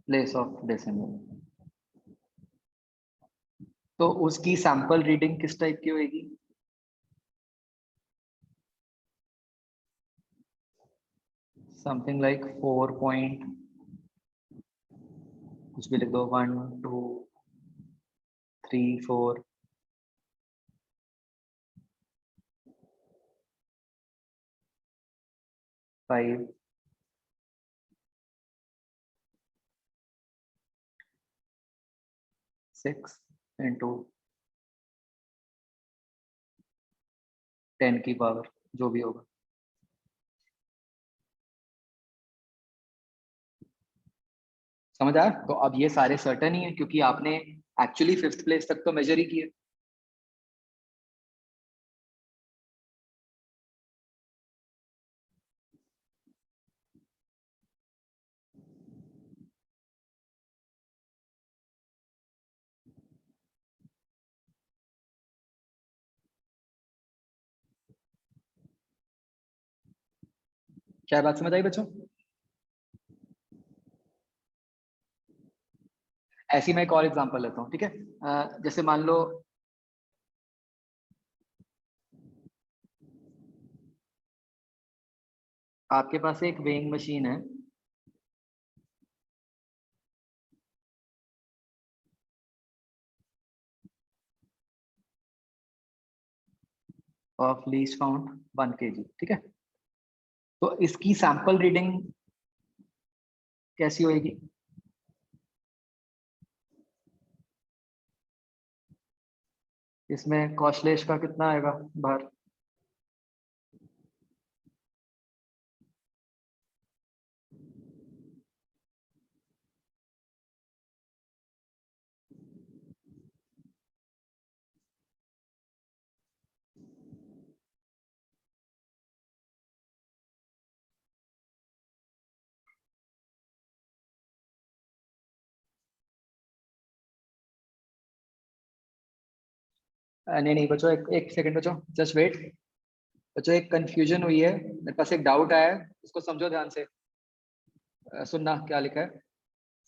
place of decimal. तो उसकी सैंपल रीडिंग किस टाइप की होगी? समथिंग लाइक 4 पॉइंट कुछ भी लिख दो, 1 2 3 4 5 6 इंटू 10 की पावर जो भी होगा। समझ आया? तो अब ये सारे सर्टेन ही है क्योंकि आपने एक्चुअली 5th प्लेस तक तो मेजर ही किए। क्या बात समझ आई बच्चों? ऐसी मैं एक और एग्जांपल लेता हूँ, ठीक है। जैसे मान लो आपके पास एक वेइंग मशीन है, ऑफ लीस्ट काउंट 1 kg, ठीक है। तो इसकी सैंपल रीडिंग कैसी होगी? इसमें कॉस्टलेस का कितना आएगा भार? नहीं नहीं बच्चों, एक सेकंड बच्चों, जस्ट वेट बच्चों, एक कंफ्यूजन हुई है, मेरे पास एक डाउट आया है, उसको समझो ध्यान से। सुनना क्या लिखा है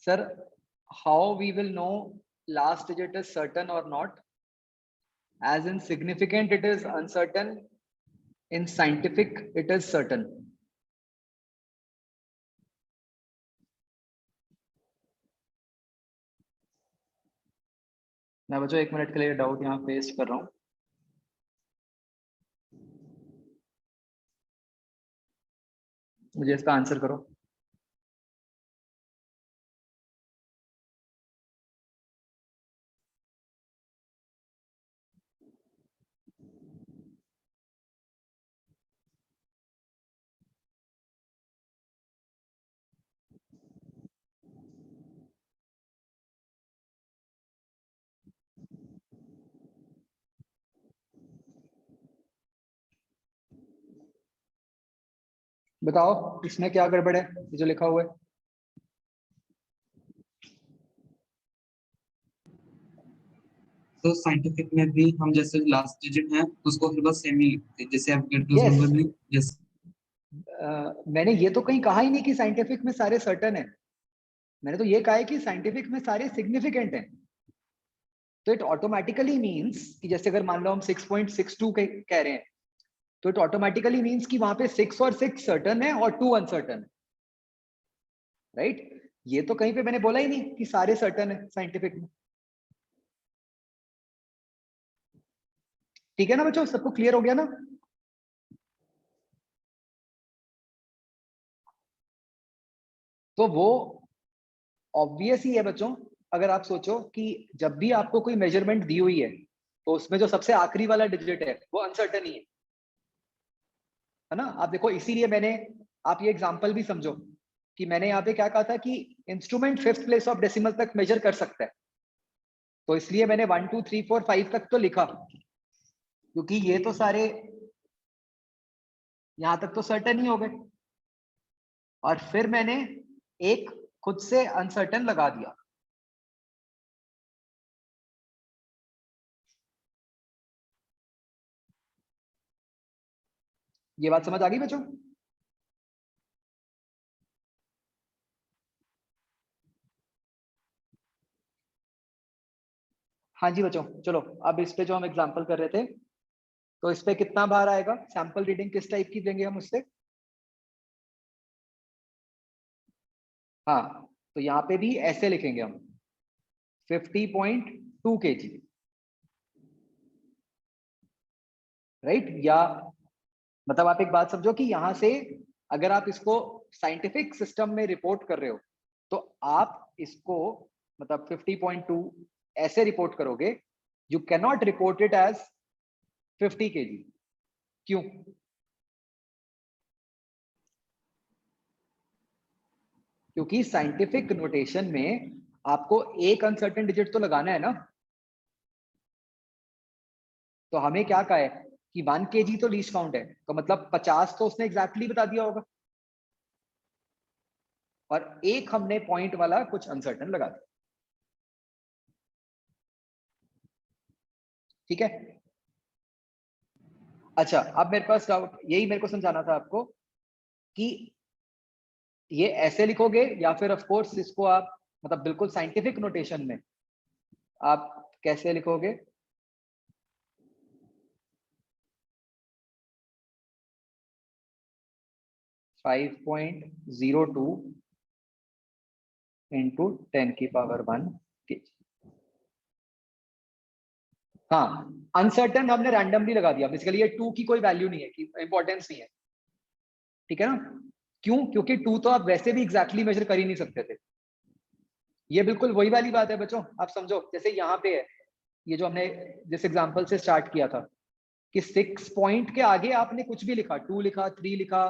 sir, how we will know last digit is certain और not, as in significant it is uncertain, in scientific it is certain. मैं बच्चों 1 मिनट के लिए डाउट यहाँ पेस्ट कर रहा हूँ। मुझे इसका आंसर करो। बताओ इसमें क्या गड़बड़ है ये जो लिखा हुआ है। तो साइंटिफिक में भी हम जैसे लास्ट डिजिट है उसको फिर बस सेम ही लिखते हैं, जैसे आप गेट क्लोज Yes. नंबर में जैसे मैंने ये तो कहीं कहा ही नहीं कि साइंटिफिक में सारे सर्टन है। मैंने तो ये कहा है कि साइंटिफिक में सारे सिग्निफिकेंट हैं। तो इट ऑटोमेटिकली मींस कि जैसे अगर मान लो हम 6.62 कह रहे हैं, तो इट ऑटोमेटिकली मींस कि वहां पे 6 और 6 सर्टन है और 2 अनसर्टन है, राइट? ये तो कहीं पे मैंने बोला ही नहीं कि सारे सर्टन है साइंटिफिक में। ठीक है ना बच्चों, सबको क्लियर हो गया ना? तो वो ऑब्वियस ही है बच्चों। अगर आप सोचो कि जब भी आपको कोई मेजरमेंट दी हुई है तो उसमें जो सबसे आखिरी वाला डिजिट है वो अनसर्टन ही है ना? आप देखो, इसीलिए मैंने, आप ये एग्जांपल भी समझो कि मैंने यहाँ पे क्या कहा था कि instrument 5th place of decimal तक मेजर कर सकता है, तो इसलिए मैंने 1 2 3 4 5 तक तो लिखा, क्योंकि ये तो सारे यहां तक तो सर्टेन ही हो गए, और फिर मैंने एक खुद से अनसर्टेन लगा दिया। ये बात समझ आ गई बच्चों? हाँ जी बच्चों, चलो अब इस पे जो हम एग्जांपल कर रहे थे, तो इस पे कितना बार आएगा? सैंपल रीडिंग किस टाइप की देंगे हम उससे? हाँ, तो यहाँ पे भी ऐसे लिखेंगे हम 50.2 kg, राइट? या मतलब आप एक बात समझो कि यहां से अगर आप इसको साइंटिफिक सिस्टम में रिपोर्ट कर रहे हो तो आप इसको मतलब 50.2 ऐसे रिपोर्ट करोगे। You can not report it as 50 kg। क्यों? क्योंकि साइंटिफिक नोटेशन में आपको एक अनसर्टेन डिजिट तो लगाना है ना। तो हमें क्या कहा है कि 1 kg तो लीस्ट काउंट है, तो मतलब 50 तो उसने एग्जैक्टली बता दिया होगा, और एक हमने पॉइंट वाला कुछ अनसर्टेन लगा दिया। ठीक है? अच्छा, अब मेरे पास डाउट, यही मेरे को समझाना था आपको कि ये ऐसे लिखोगे या फिर ऑफ कोर्स इसको आप मतलब बिल्कुल साइंटिफिक नोटेशन में आप कैसे लिखोगे? Five point zero two into 10⁻⁻⁴ kg। हाँ, अनसर्टन हमने रैंडमली लगा दिया, बेसिकली ये 2 की कोई वैल्यू नहीं है, कि इंपॉर्टेंस नहीं है। ठीक है ना? क्यों? क्योंकि 2 तो आप वैसे भी एग्जैक्टली मेजर कर ही नहीं सकते थे। ये बिल्कुल वही वाली बात है बच्चों, आप समझो जैसे यहाँ पे है, ये जो हमने जिस एग्जांपल से स्टार्ट किया था कि 6 पॉइंट के आगे आपने कुछ भी लिखा, 2 लिखा, 3 लिखा,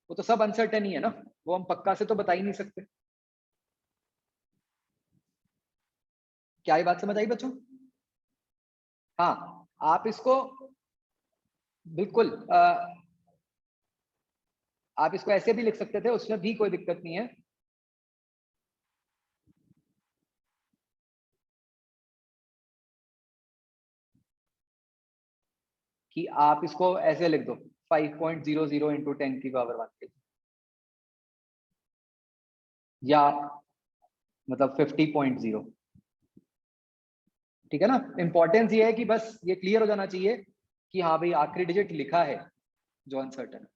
वो तो सब अनसर्टेन ही है ना, वो हम पक्का से तो बता ही नहीं सकते। क्या ये बात समझ आई बच्चों? हाँ, आप इसको बिल्कुल आप इसको ऐसे भी लिख सकते थे, उसमें भी कोई दिक्कत नहीं है। कि आप इसको ऐसे लिख दो 5.00 इंटू 10⁻⁴ kg। या मतलब 50.0। ठीक है ना। इंपॉर्टेंस ये है कि बस ये क्लियर हो जाना चाहिए कि हाँ भाई आखिरी डिजिट लिखा है जो अनसर्टन है।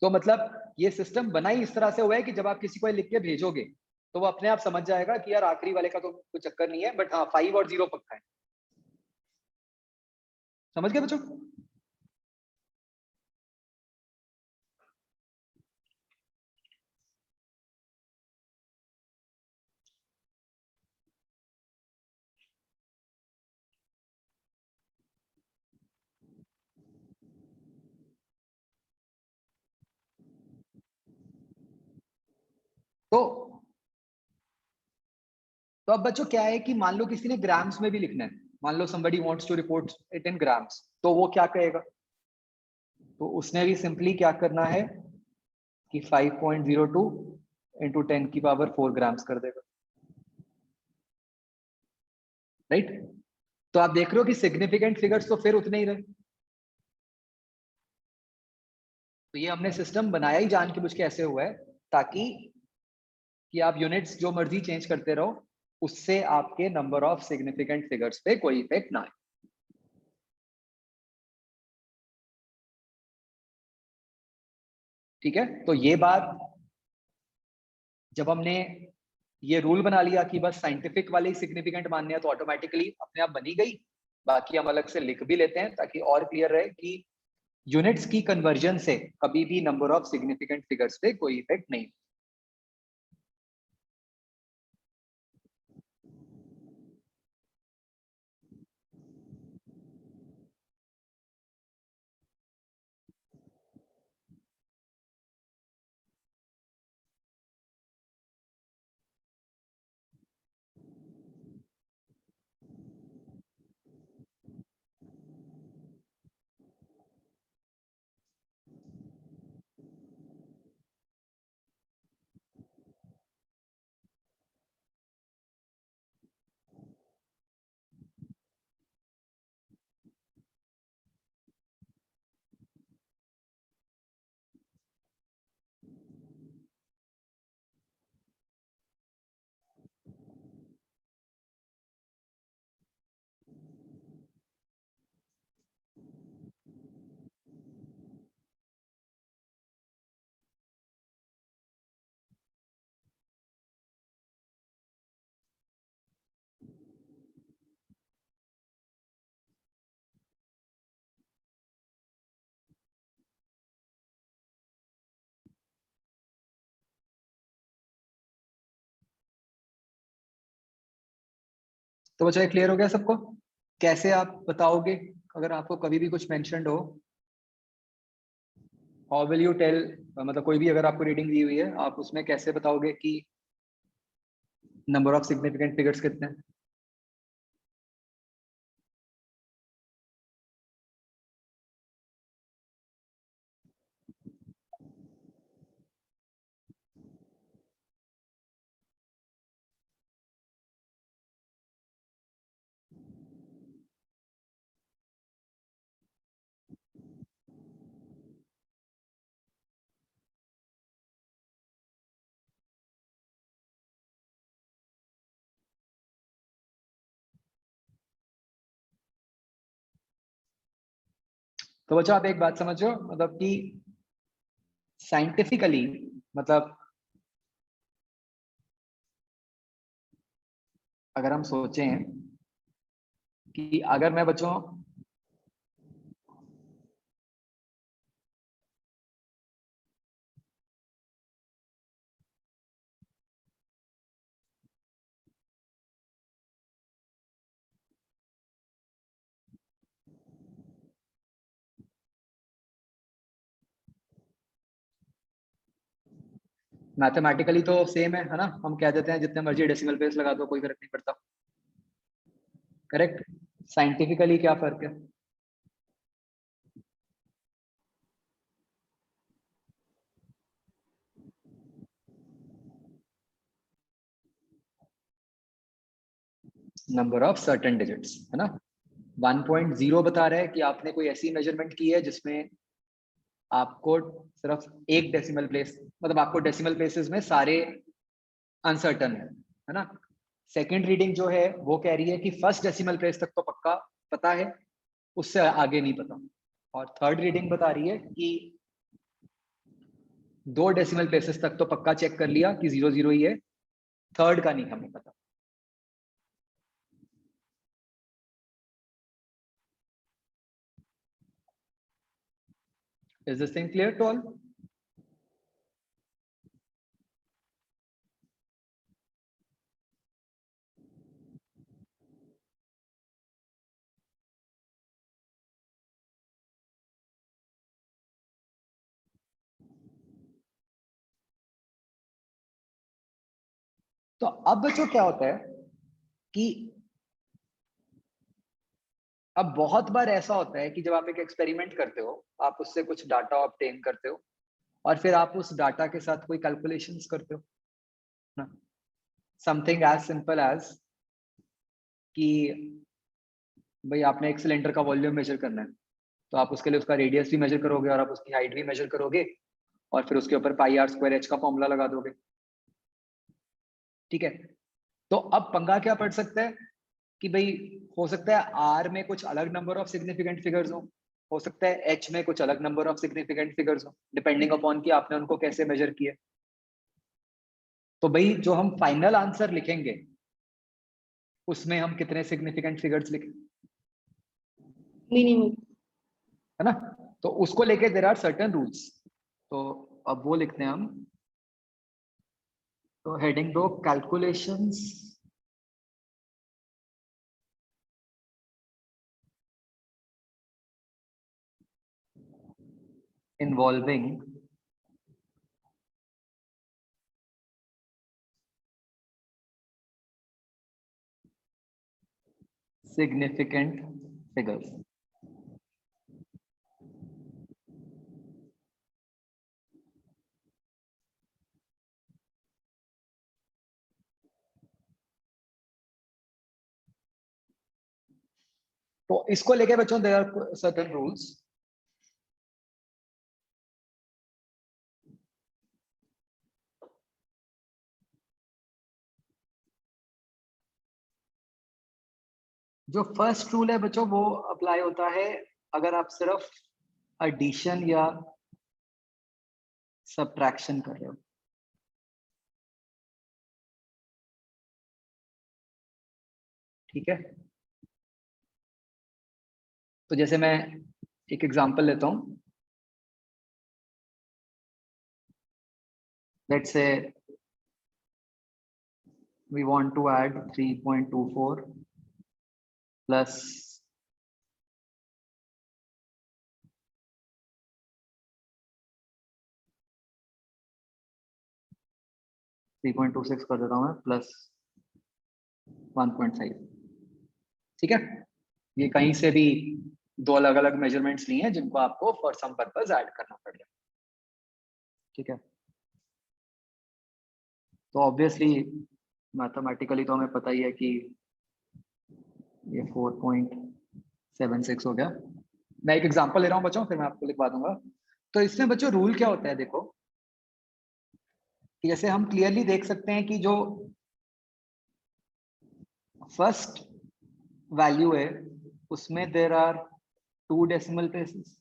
तो मतलब ये सिस्टम बना ही इस तरह से हुआ है कि जब आप किसी को लिख के भेजोगे तो वो अपने आप समझ जाएगा कि यार आखिरी वाले का तो कोई चक्कर नहीं है, बट हाँ 5 और 0 पक्का है। समझ गए बच्चों? तो अब बच्चों क्या है कि मान लो किसी ने ग्राम्स में भी लिखना है, मान लो somebody wants to report it in grams, तो वो क्या कहेगा? तो उसने भी सिंपली क्या करना है कि 5.02 इंटू 10 की पावर 4 ग्राम्स कर देगा, राइट? तो आप देख रहे हो कि सिग्निफिकेंट फिगर्स तो फिर उतने ही रहे। तो ये हमने सिस्टम बनाया ही जान के बुझ के ऐसे हुआ है ताकि कि आप यूनिट्स जो मर्जी चेंज करते रहो, उससे आपके नंबर ऑफ सिग्निफिकेंट फिगर्स पे कोई इफेक्ट ना आए। ठीक है, तो ये बात जब हमने ये रूल बना लिया कि बस साइंटिफिक वाले ही सिग्निफिकेंट मानने हैं, तो ऑटोमेटिकली अपने आप बनी गई। बाकी हम अलग से लिख भी लेते हैं ताकि और क्लियर रहे कि यूनिट्स की कन्वर्जन से कभी भी नंबर ऑफ सिग्निफिकेंट फिगर्स पे कोई इफेक्ट नहीं। तो बच्चों क्लियर हो गया सबको? कैसे आप बताओगे अगर आपको कभी भी कुछ मेंशन्ड हो? हाउ विल यू टेल, मतलब कोई भी अगर आपको रीडिंग दी हुई है, आप उसमें कैसे बताओगे कि नंबर ऑफ सिग्निफिकेंट फिगर्स कितने हैं? तो बच्चों आप एक बात समझो, मतलब कि साइंटिफिकली, मतलब अगर हम सोचें कि अगर मैं बच्चों मैथमेटिकली तो सेम है ना, हम कह देते हैं जितने मर्जी डेसिमल प्लेस लगा दो कोई फर्क नहीं पड़ता, करेक्ट? साइंटिफिकली क्या फर्क है? नंबर ऑफ सर्टेन डिजिट्स, है ना। 1.0 बता रहा है कि आपने कोई ऐसी मेजरमेंट की है जिसमें आपको सिर्फ एक डेसिमल प्लेस, मतलब आपको डेसिमल प्लेसेस में सारे अनसर्टन है ना। सेकंड रीडिंग जो है वो कह रही है कि फर्स्ट डेसिमल प्लेस तक तो पक्का पता है, उससे आगे नहीं पता। और थर्ड रीडिंग बता रही है कि 2 डेसिमल प्लेसेस तक तो पक्का चेक कर लिया कि 00 ही है, थर्ड का नहीं हमें पता। Is this thing clear to all? तो अब बच्चों क्या होता है कि अब बहुत बार ऐसा होता है कि जब आप एक एक्सपेरिमेंट करते हो, आप उससे कुछ डाटा ऑब्टेन करते हो और फिर आप उस डाटा के साथ कोई कैलकुलेशंस करते हो ना। समथिंग एज सिंपल एज कि भाई आपने एक सिलेंडर का वॉल्यूम मेजर करना है, तो आप उसके लिए उसका रेडियस भी मेजर करोगे और आप उसकी हाइट भी मेजर करोगे और फिर उसके ऊपर पाई आर स्क्वायर एच का फॉर्मूला लगा दोगे, ठीक है। तो अब पंगा क्या पड़ सकता है कि भाई हो सकता है आर में कुछ अलग नंबर ऑफ सिग्निफिकेंट फिगर्स हो सकता है एच में कुछ अलग नंबर ऑफ सिग्निफिकेंट फिगर्स हो, डिपेंडिंग अपॉन कि आपने उनको कैसे मेजर किया। तो भाई जो हम फाइनल आंसर लिखेंगे उसमें हम कितने सिग्निफिकेंट फिगर्स लिखें, मिनिमम। है ना। तो उसको लेके देयर आर सर्टेन रूल्स। तो अब वो लिखते हैं हम। तो हेडिंग दो कैलकुलेशंस involving significant figures। तो इसको लेके बच्चों देयर आर सर्टेन रूल्स। जो फर्स्ट रूल है बच्चों वो अप्लाई होता है अगर आप सिर्फ एडिशन या सब्ट्रैक्शन कर रहे हो, ठीक है। तो जैसे मैं एक एग्जांपल लेता हूं, let's say we want to add 3.24 plus 3.26 कर देता हूं मैं प्लस 1.5, ठीक है। ये कहीं से भी दो अलग अलग मेजरमेंट्स लिए हैं जिनको आपको फॉर सम पर्पस ऐड करना पड़ेगा, ठीक है। तो ऑब्वियसली मैथमेटिकली तो हमें पता ही है कि ये 4.76 हो गया। मैं एक एग्जांपल ले रहा हूं बच्चों, फिर मैं आपको लिखवा दूंगा। तो इसमें बच्चों रूल क्या होता है, देखो कि जैसे हम क्लियरली देख सकते हैं कि जो फर्स्ट वैल्यू है उसमें there are 2 decimal places,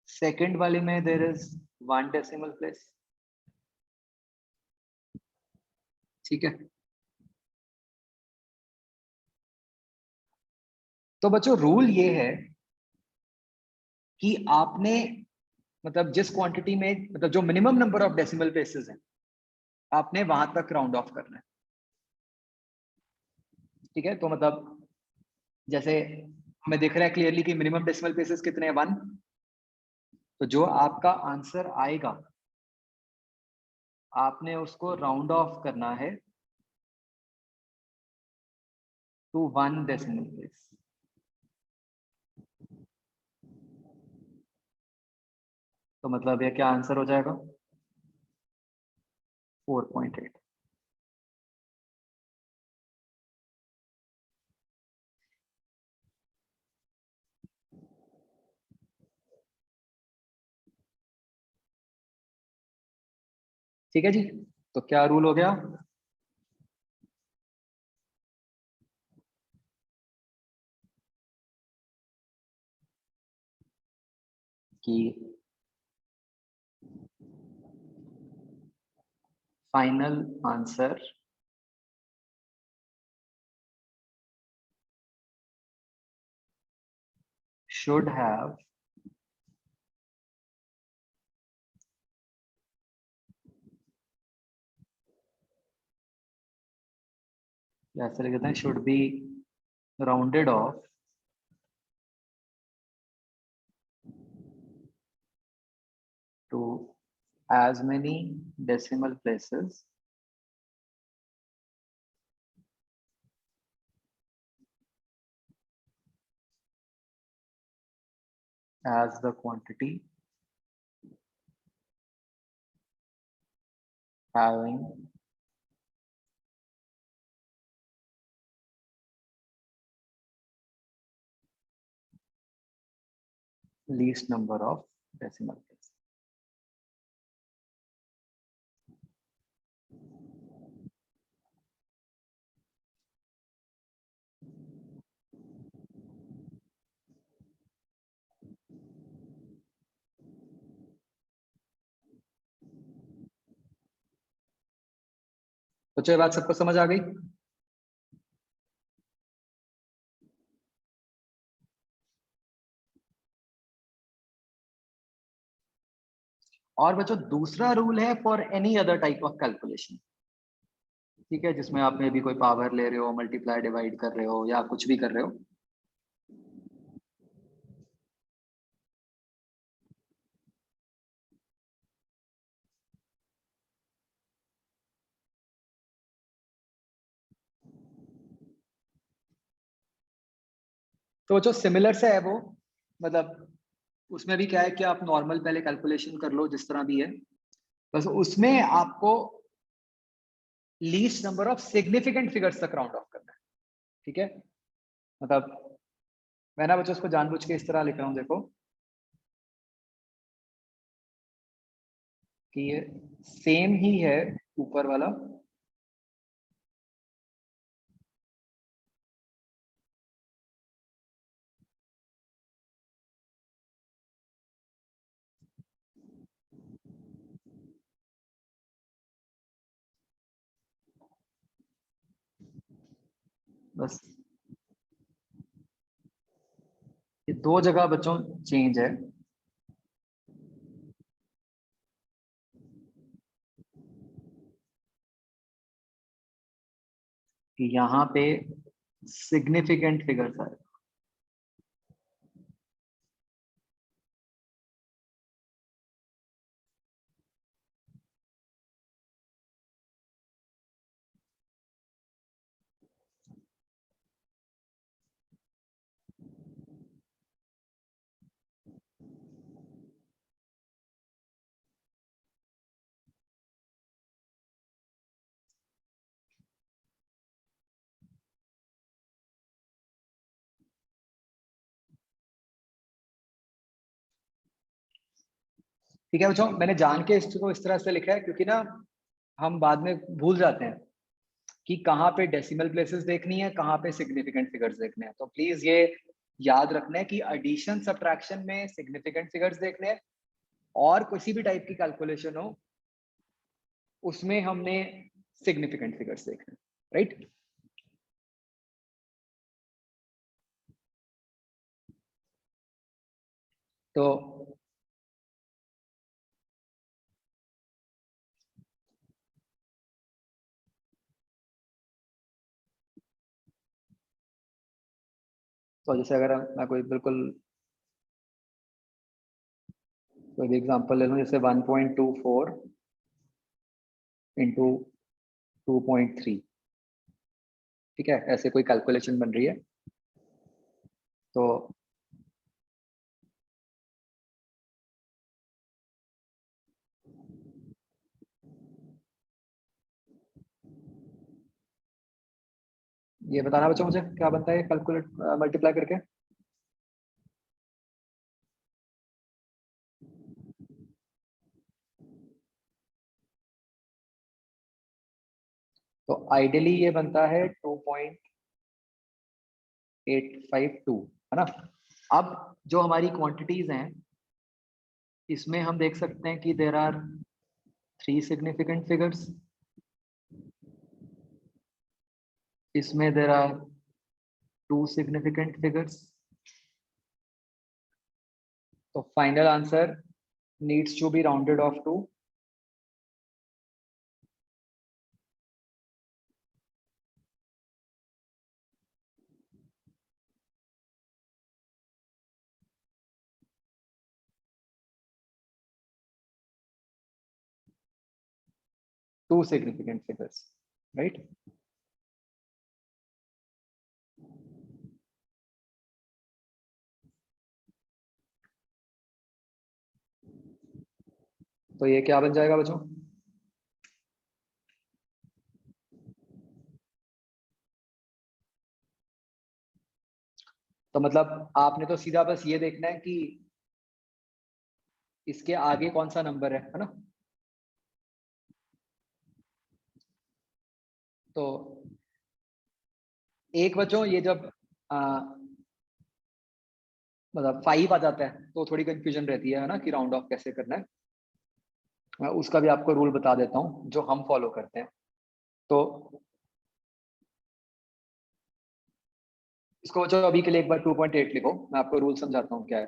second वाली में देर इज 1 डेसिमल प्लेस, ठीक है। तो बच्चों रूल ये है कि आपने मतलब जिस क्वांटिटी में मतलब जो minimum number of decimal places हैं आपने वहां तक राउंड ऑफ करना है, ठीक है। तो मतलब जैसे हमें दिख रहा है क्लियरली कि मिनिमम डेसिमल प्लेसेस कितने हैं, 1। तो जो आपका आंसर आएगा आपने उसको राउंड ऑफ करना है टू 1 डेसिमल प्लेस। तो मतलब ये क्या आंसर हो जाएगा, 4.8। ठीक है जी, तो क्या रूल हो गया? कि फाइनल आंसर should have ऐसे लिख देते हैं, should be rounded off to as many decimal places as the quantity having least number of decimal places. तो ये बात सबको समझ आ गई? और बच्चों दूसरा रूल है for any other type of calculation, ठीक है, जिसमें आप में भी कोई पावर ले रहे हो, मल्टीप्लाई डिवाइड कर रहे हो या कुछ भी कर रहे हो। तो जो सिमिलर से है वो, मतलब उसमें भी क्या है कि आप नॉर्मल पहले कैलकुलेशन कर लो जिस तरह भी है, बस उसमें आपको least number of significant figures तक राउंड ऑफ करना है, ठीक है। मतलब मैं ना बच्चों उसको जानबूझ के इस तरह लिख रहा हूँ, देखो कि ये सेम ही है ऊपर वाला, बस ये दो जगह बच्चों चेंज है। कि यहाँ पे सिग्निफिकेंट फिगर्स आए, ठीक है बच्चों। मैंने जान के इसको इस तरह से लिखा है क्योंकि ना हम बाद में भूल जाते हैं कि कहाँ पे डेसिमल प्लेसेस देखनी है, कहाँ पे सिग्निफिकेंट फिगर्स देखने हैं। तो प्लीज ये याद रखना है कि एडिशन सब्ट्रैक्शन में सिग्निफिकेंट फिगर्स देखने हैं, और किसी भी टाइप की कैलकुलेशन हो उसमें हमने सिग्निफिकेंट फिगर्स देखने हैं, राइट। तो जैसे अगर मैं कोई बिल्कुल कोई भी एग्जांपल ले लूं, जैसे 1.24 इंटू 2.3, ठीक है, ऐसे कोई कैलकुलेशन बन रही है। तो ये बताना बच्चों मुझे क्या बनता है कैलकुलेट मल्टीप्लाई करके। तो आइडियली ये बनता है 2.852, है ना। अब जो हमारी क्वांटिटीज हैं इसमें हम देख सकते हैं कि देर आर 3 सिग्निफिकेंट फिगर्स, इसमें देर आर 2 सिग्निफिकेंट फिगर्स। तो final answer needs to be rounded off to 2 significant figures, right? तो ये क्या बन जाएगा बच्चों? तो मतलब आपने तो सीधा बस ये देखना है कि इसके आगे कौन सा नंबर है ना। तो एक बच्चों ये जब मतलब 5 आ जाता है तो थोड़ी कंफ्यूजन रहती है ना कि राउंड ऑफ कैसे करना है। मैं उसका भी आपको रूल बता देता हूँ जो हम फॉलो करते हैं। तो इसको बच्चों अभी के लिए एक बार 2.8 लिखो, मैं आपको रूल समझाता हूँ क्या है।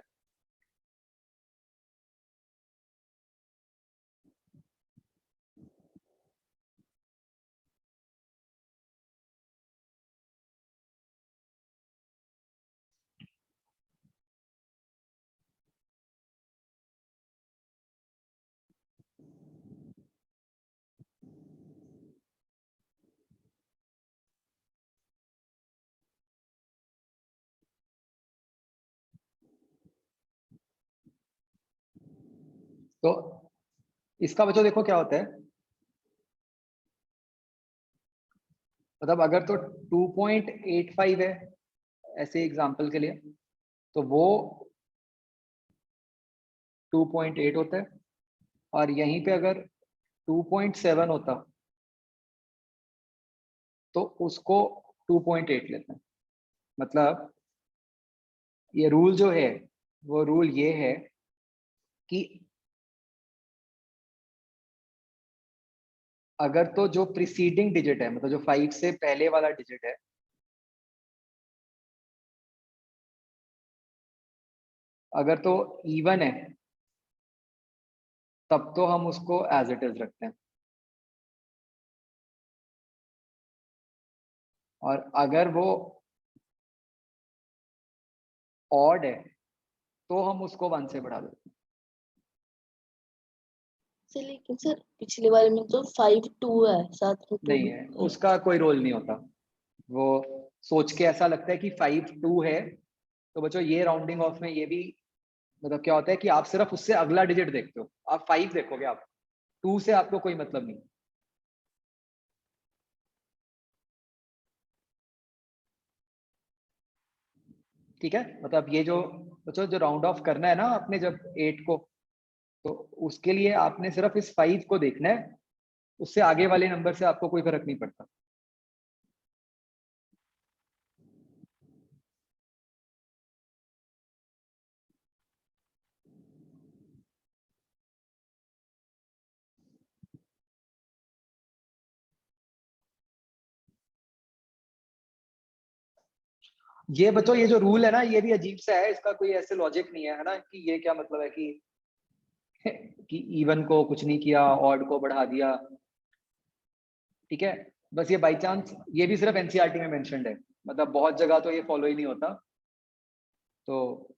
तो इसका बच्चों देखो क्या होता है, मतलब अगर तो 2.85 है ऐसे एग्जांपल के लिए, तो वो 2.8 होता है। और यहीं पे अगर 2.7 होता तो उसको 2.8 लेते हैं। मतलब ये रूल जो है वो रूल ये है कि अगर तो जो प्रीसीडिंग डिजिट है, मतलब जो 5 से पहले वाला डिजिट है, अगर तो इवन है तब तो हम उसको एज इट इज रखते हैं। और अगर वो ऑड है तो हम उसको 1 से बढ़ा देते हैं। सर लेकिन सर पिछले वाले में तो 5 2 है, साथ में 2 नहीं है, उसका कोई रोल नहीं होता। वो सोच के ऐसा लगता है कि 5 2 है, तो बच्चों ये राउंडिंग ऑफ में ये भी मतलब क्या होता है कि आप सिर्फ उससे अगला डिजिट देखते हो, आप 5 देखोगे, आप 2 से आपको कोई मतलब नहीं। ठीक है, मतलब ये जो बच्चों जो राउंड ऑफ करना है ना आपने जब 8 को, तो उसके लिए आपने सिर्फ इस 5 को देखना है, उससे आगे वाले नंबर से आपको कोई फर्क नहीं पड़ता। ये बच्चों ये जो रूल है ना ये भी अजीब सा है, इसका कोई ऐसे लॉजिक नहीं है ना कि ये क्या मतलब है कि इवन को कुछ नहीं किया, ऑड को बढ़ा दिया। ठीक है, बस ये बाई चांस ये भी सिर्फ एनसीईआरटी में मेंशन्ड है, मतलब बहुत जगह तो ये फॉलो ही नहीं होता। तो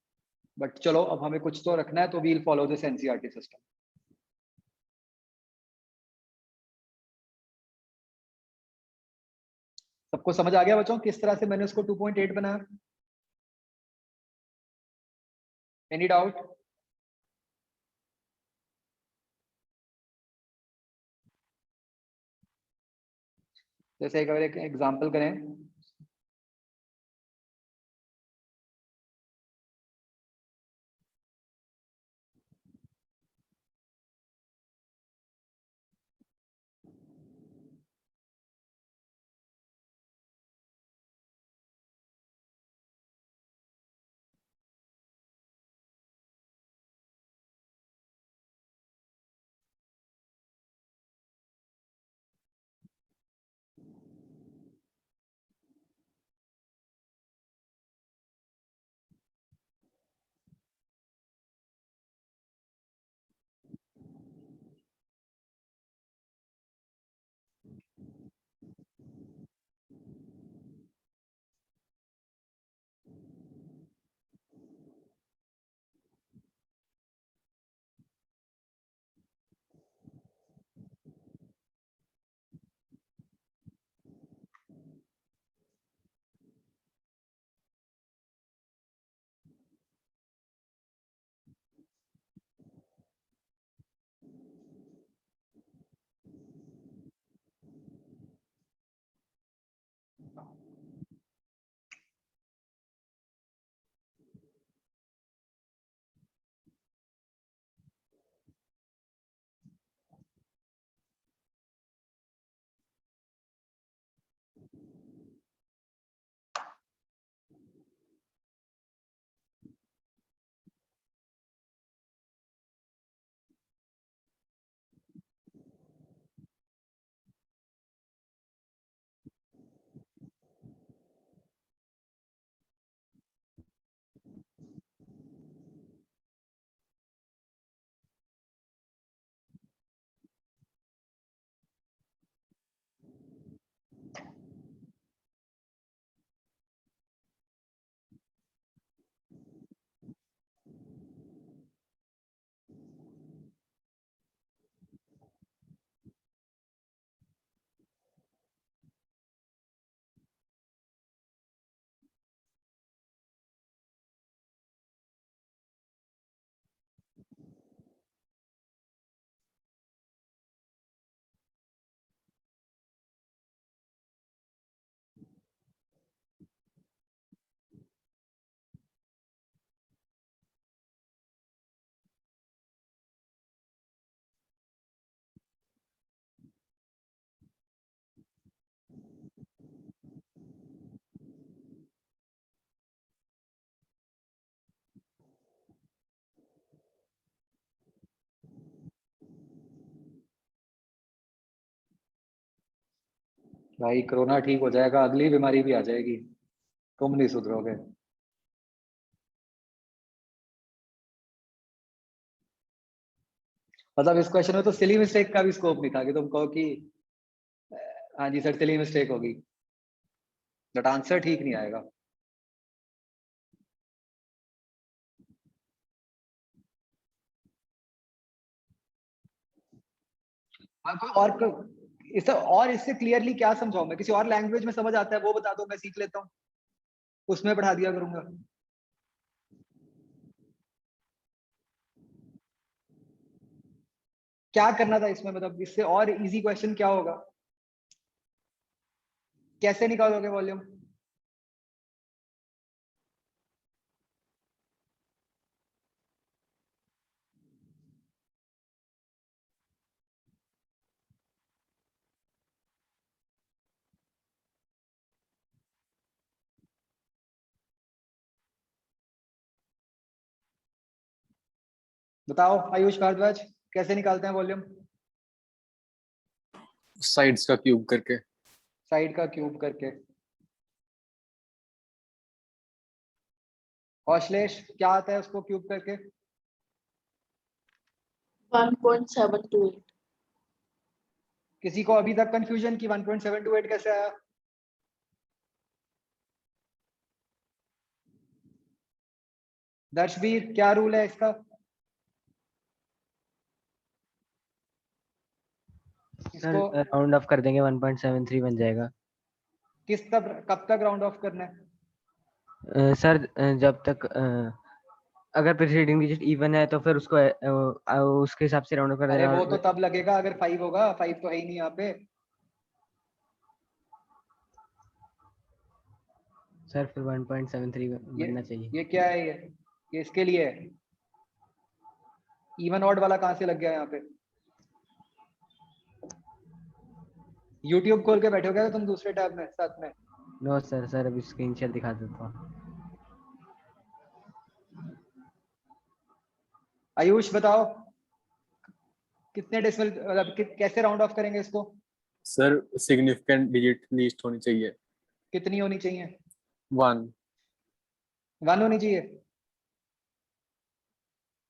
बट चलो अब हमें कुछ तो रखना है, तो we'll follow this NCERT system. सबको समझ आ गया बच्चों किस तरह से मैंने उसको 2.8 बनाया? Any doubt? जैसे एक अगर एक एग्जांपल करें, भाई कोरोना ठीक हो जाएगा, अगली बीमारी भी आ जाएगी, तुम नहीं सुधरोगे। मतलब इस क्वेश्चन में तो सिली मिस्टेक का भी स्कोप नहीं था कि तुम कहो कि हाँ जी सर सिली मिस्टेक होगी, बट आंसर ठीक नहीं आएगा। हाँ, और इससे क्लियरली क्या समझाऊं मैं, किसी और लैंग्वेज में समझ आता है वो बता दो, मैं सीख लेता हूँ, उसमें पढ़ा दिया करूंगा। क्या करना था इसमें, मतलब इससे और इजी क्वेश्चन क्या होगा, कैसे निकालोगे वॉल्यूम? बताओ आयुष भारद्वाज, कैसे निकालते हैं वॉल्यूम? साइड्स का क्यूब करके। साइड का क्यूब करके। औश्लेष क्या आता है उसको क्यूब करके? 1.728। किसी को अभी तक कंफ्यूजन की 1.728 कैसे आया? दर्शवीर क्या रूल है इसका? सर इसको राउंड ऑफ कर देंगे 1.73 बन जाएगा। किस तक कब तक राउंड ऑफ करना है? सर जब तक अगर प्रीसीडिंग डिजिट इवन है तो फिर उसको उसके हिसाब से राउंड ऑफ कर अरे देना। वो तो तब लगेगा अगर 5 होगा, 5 तो है ही नहीं यहाँ पे। सर फिर 1.73 बनना चाहिए। ये क्या है ये इसके लिए है। इवन ऑड वाला कहाँ से लग गया यहाँ पे? यूट्यूब खोल के बैठोगे क्या तुम दूसरे टैब में साथ में? नो सर, सर अभी स्क्रीनशॉट दिखा देता हूँ। आयुष बताओ कितने डेसिमल, मतलब कैसे राउंड ऑफ करेंगे इसको? सर सिग्निफिकेंट डिजिट लीस्ट होनी चाहिए। कितनी होनी चाहिए? 1। 1 होनी चाहिए।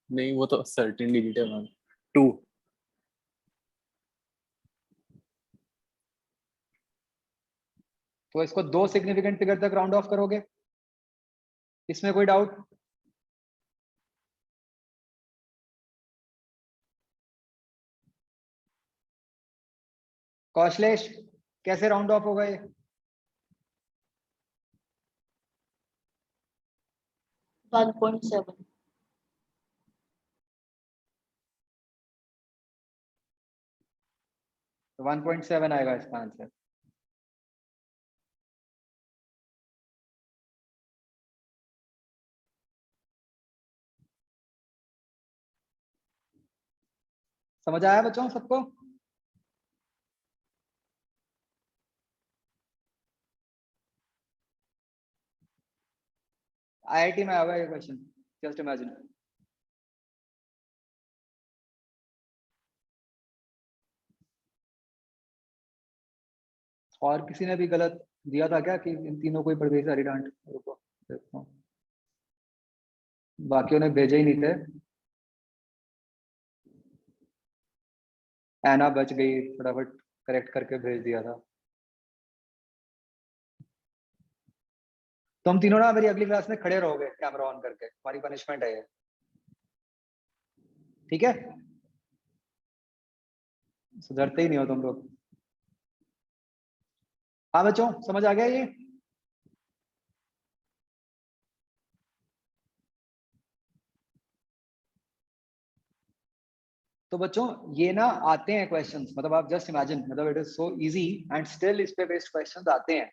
नहीं वो तो सर्टेन डिजिट है 1। 2। तो इसको 2 सिग्निफिकेंट फिगर तक राउंड ऑफ करोगे, इसमें कोई डाउट? कौशलेश, कैसे राउंड ऑफ होगा ये? 1.7. 1.7 आएगा इसका आंसर। समझ आया बच्चों सबको? आईआईटी में आया हुआ ये क्वेश्चन, जस्ट इमेजिन। और किसी ने भी गलत दिया था क्या कि इन तीनों को ही प्रवेश हरी डांट? रुको देखता हूं, बाकियों ने भेजे ही नहीं थे। ऐना बच गई, फटाफट करेक्ट करके भेज दिया था। तुम तीनों ना मेरी अगली क्लास में खड़े रहोगे कैमरा ऑन करके, तुम्हारी पनिशमेंट है ये, ठीक है? सुधरते ही नहीं हो तुम लोग। हाँ बच्चों, समझ आ गया ये? तो बच्चों ये ना आते हैं क्वेश्चंस, मतलब आप जस्ट इमेजिन, मतलब it is so easy and still इस पे बेस्ड क्वेश्चंस आते हैं।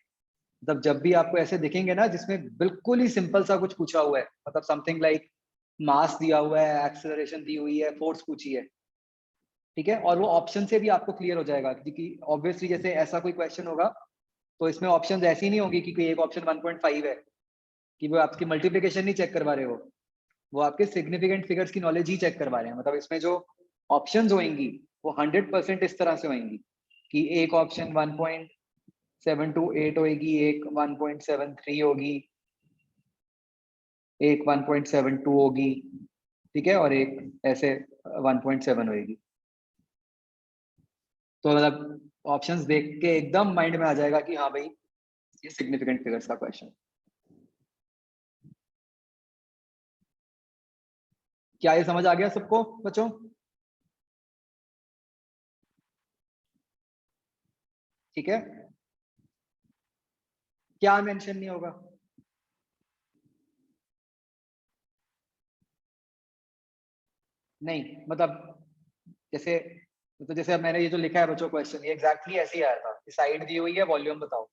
मतलब जब भी आपको ऐसे दिखेंगे ना जिसमें बिल्कुल ही सिंपल सा कुछ पूछा हुआ है, मतलब समथिंग लाइक मास दिया हुआ है, एक्सेलरेशन दी हुई है, फोर्स पूछी है, ठीक है, और वो ऑप्शन से भी आपको क्लियर हो जाएगा क्योंकि ऑब्वियसली जैसे ऐसा कोई क्वेश्चन होगा तो इसमें ऑप्शन ऐसी नहीं होगी कि कोई एक ऑप्शन 1.5 है कि वो आपकी मल्टीप्लिकेशन नहीं चेक करवा रहे हो, वो आपके सिग्निफिकेंट फिगर्स की नॉलेज ही चेक करवा रहे हैं। मतलब इसमें जो ऑप्शंस होंगी वो 100% इस तरह से होंगी कि एक ऑप्शन 1.728 होगी, एक 1.73 होगी, एक 1.72 होगी, ठीक है, और एक ऐसे 1.7 होगी। तो मतलब ऑप्शंस देख के एकदम माइंड में आ जाएगा कि हाँ भाई ये सिग्निफिकेंट फिगर्स का क्वेश्चन। क्या ये समझ आ गया सबको बच्चों? ठीक है, क्या मेंशन नहीं होगा? नहीं मतलब जैसे, तो जैसे अब मैंने ये जो लिखा है बच्चों क्वेश्चन, ये एग्जैक्टली ऐसे ही आया था, साइड दी हुई है, वॉल्यूम बताओ।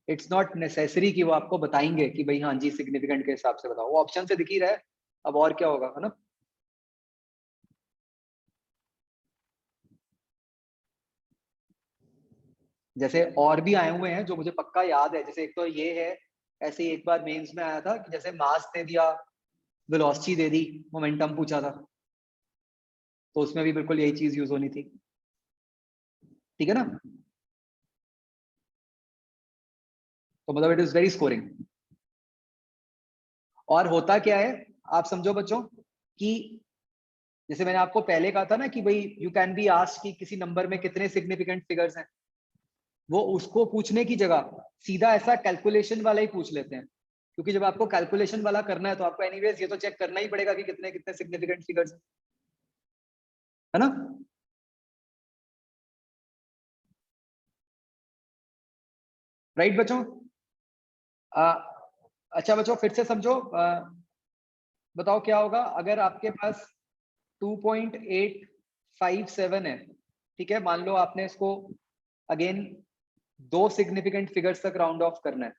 इट्स नॉट नेसेसरी कि वो आपको बताएंगे कि भाई हाँ जी सिग्निफिकेंट के हिसाब से बताओ, वो ऑप्शन से दिख ही रहा है, अब और क्या होगा, है ना? जैसे और भी आए हुए हैं जो मुझे पक्का याद है, जैसे एक तो ये है, ऐसे ही एक बार मेंस में आया था कि जैसे मास दे दिया, वेलोसिटी दे दी, मोमेंटम पूछा था, तो उसमें भी बिल्कुल यही चीज यूज होनी थी, ठीक है ना? तो मतलब इट इज वेरी स्कोरिंग। और होता क्या है आप समझो बच्चों कि जैसे मैंने आपको पहले कहा था ना कि भाई यू कैन बी आस्क्ड कि किसी नंबर में कितने सिग्निफिकेंट फिगर्स हैं, वो उसको पूछने की जगह सीधा ऐसा कैलकुलेशन वाला ही पूछ लेते हैं, क्योंकि जब आपको कैलकुलेशन वाला करना है तो आपको एनीवेज ये तो चेक करना ही पड़ेगा कि कितने कितने सिग्निफिकेंट फिगर्स, है ना? राइट बच्चों? अच्छा बच्चों फिर से समझो, बताओ क्या होगा अगर आपके पास 2.857 है, ठीक है, मान लो आपने इसको अगेन 2 सिग्निफिकेंट फिगर्स तक राउंड ऑफ करना है,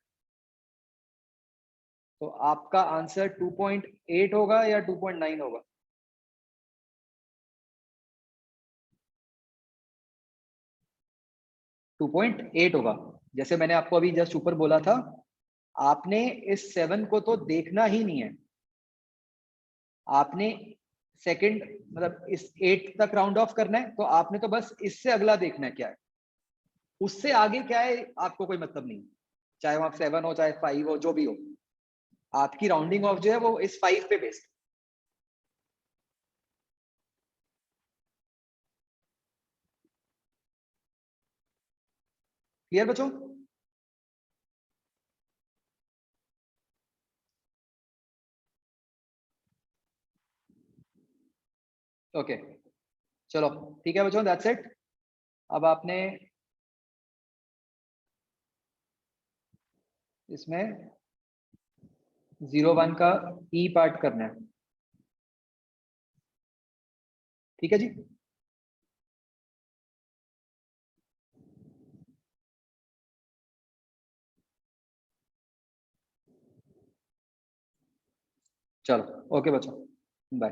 तो आपका आंसर 2.8 होगा या 2.9 होगा? 2.8 होगा। जैसे मैंने आपको अभी जस्ट ऊपर बोला था, आपने इस 7 को तो देखना ही नहीं है, आपने सेकंड मतलब इस 8 तक राउंड ऑफ करना है, तो आपने तो बस इससे अगला देखना है क्या है, उससे आगे क्या है आपको कोई मतलब नहीं, चाहे वहां 7 हो चाहे 5 हो जो भी हो, आपकी राउंडिंग ऑफ जो है वो इस 5 पे बेस्ड। क्लियर बच्चों? ओके चलो ठीक है बच्चों, दैट्स इट। अब आपने इसमें 01 का ई पार्ट करना है, ठीक है जी। चलो ओके बच्चों, बाय।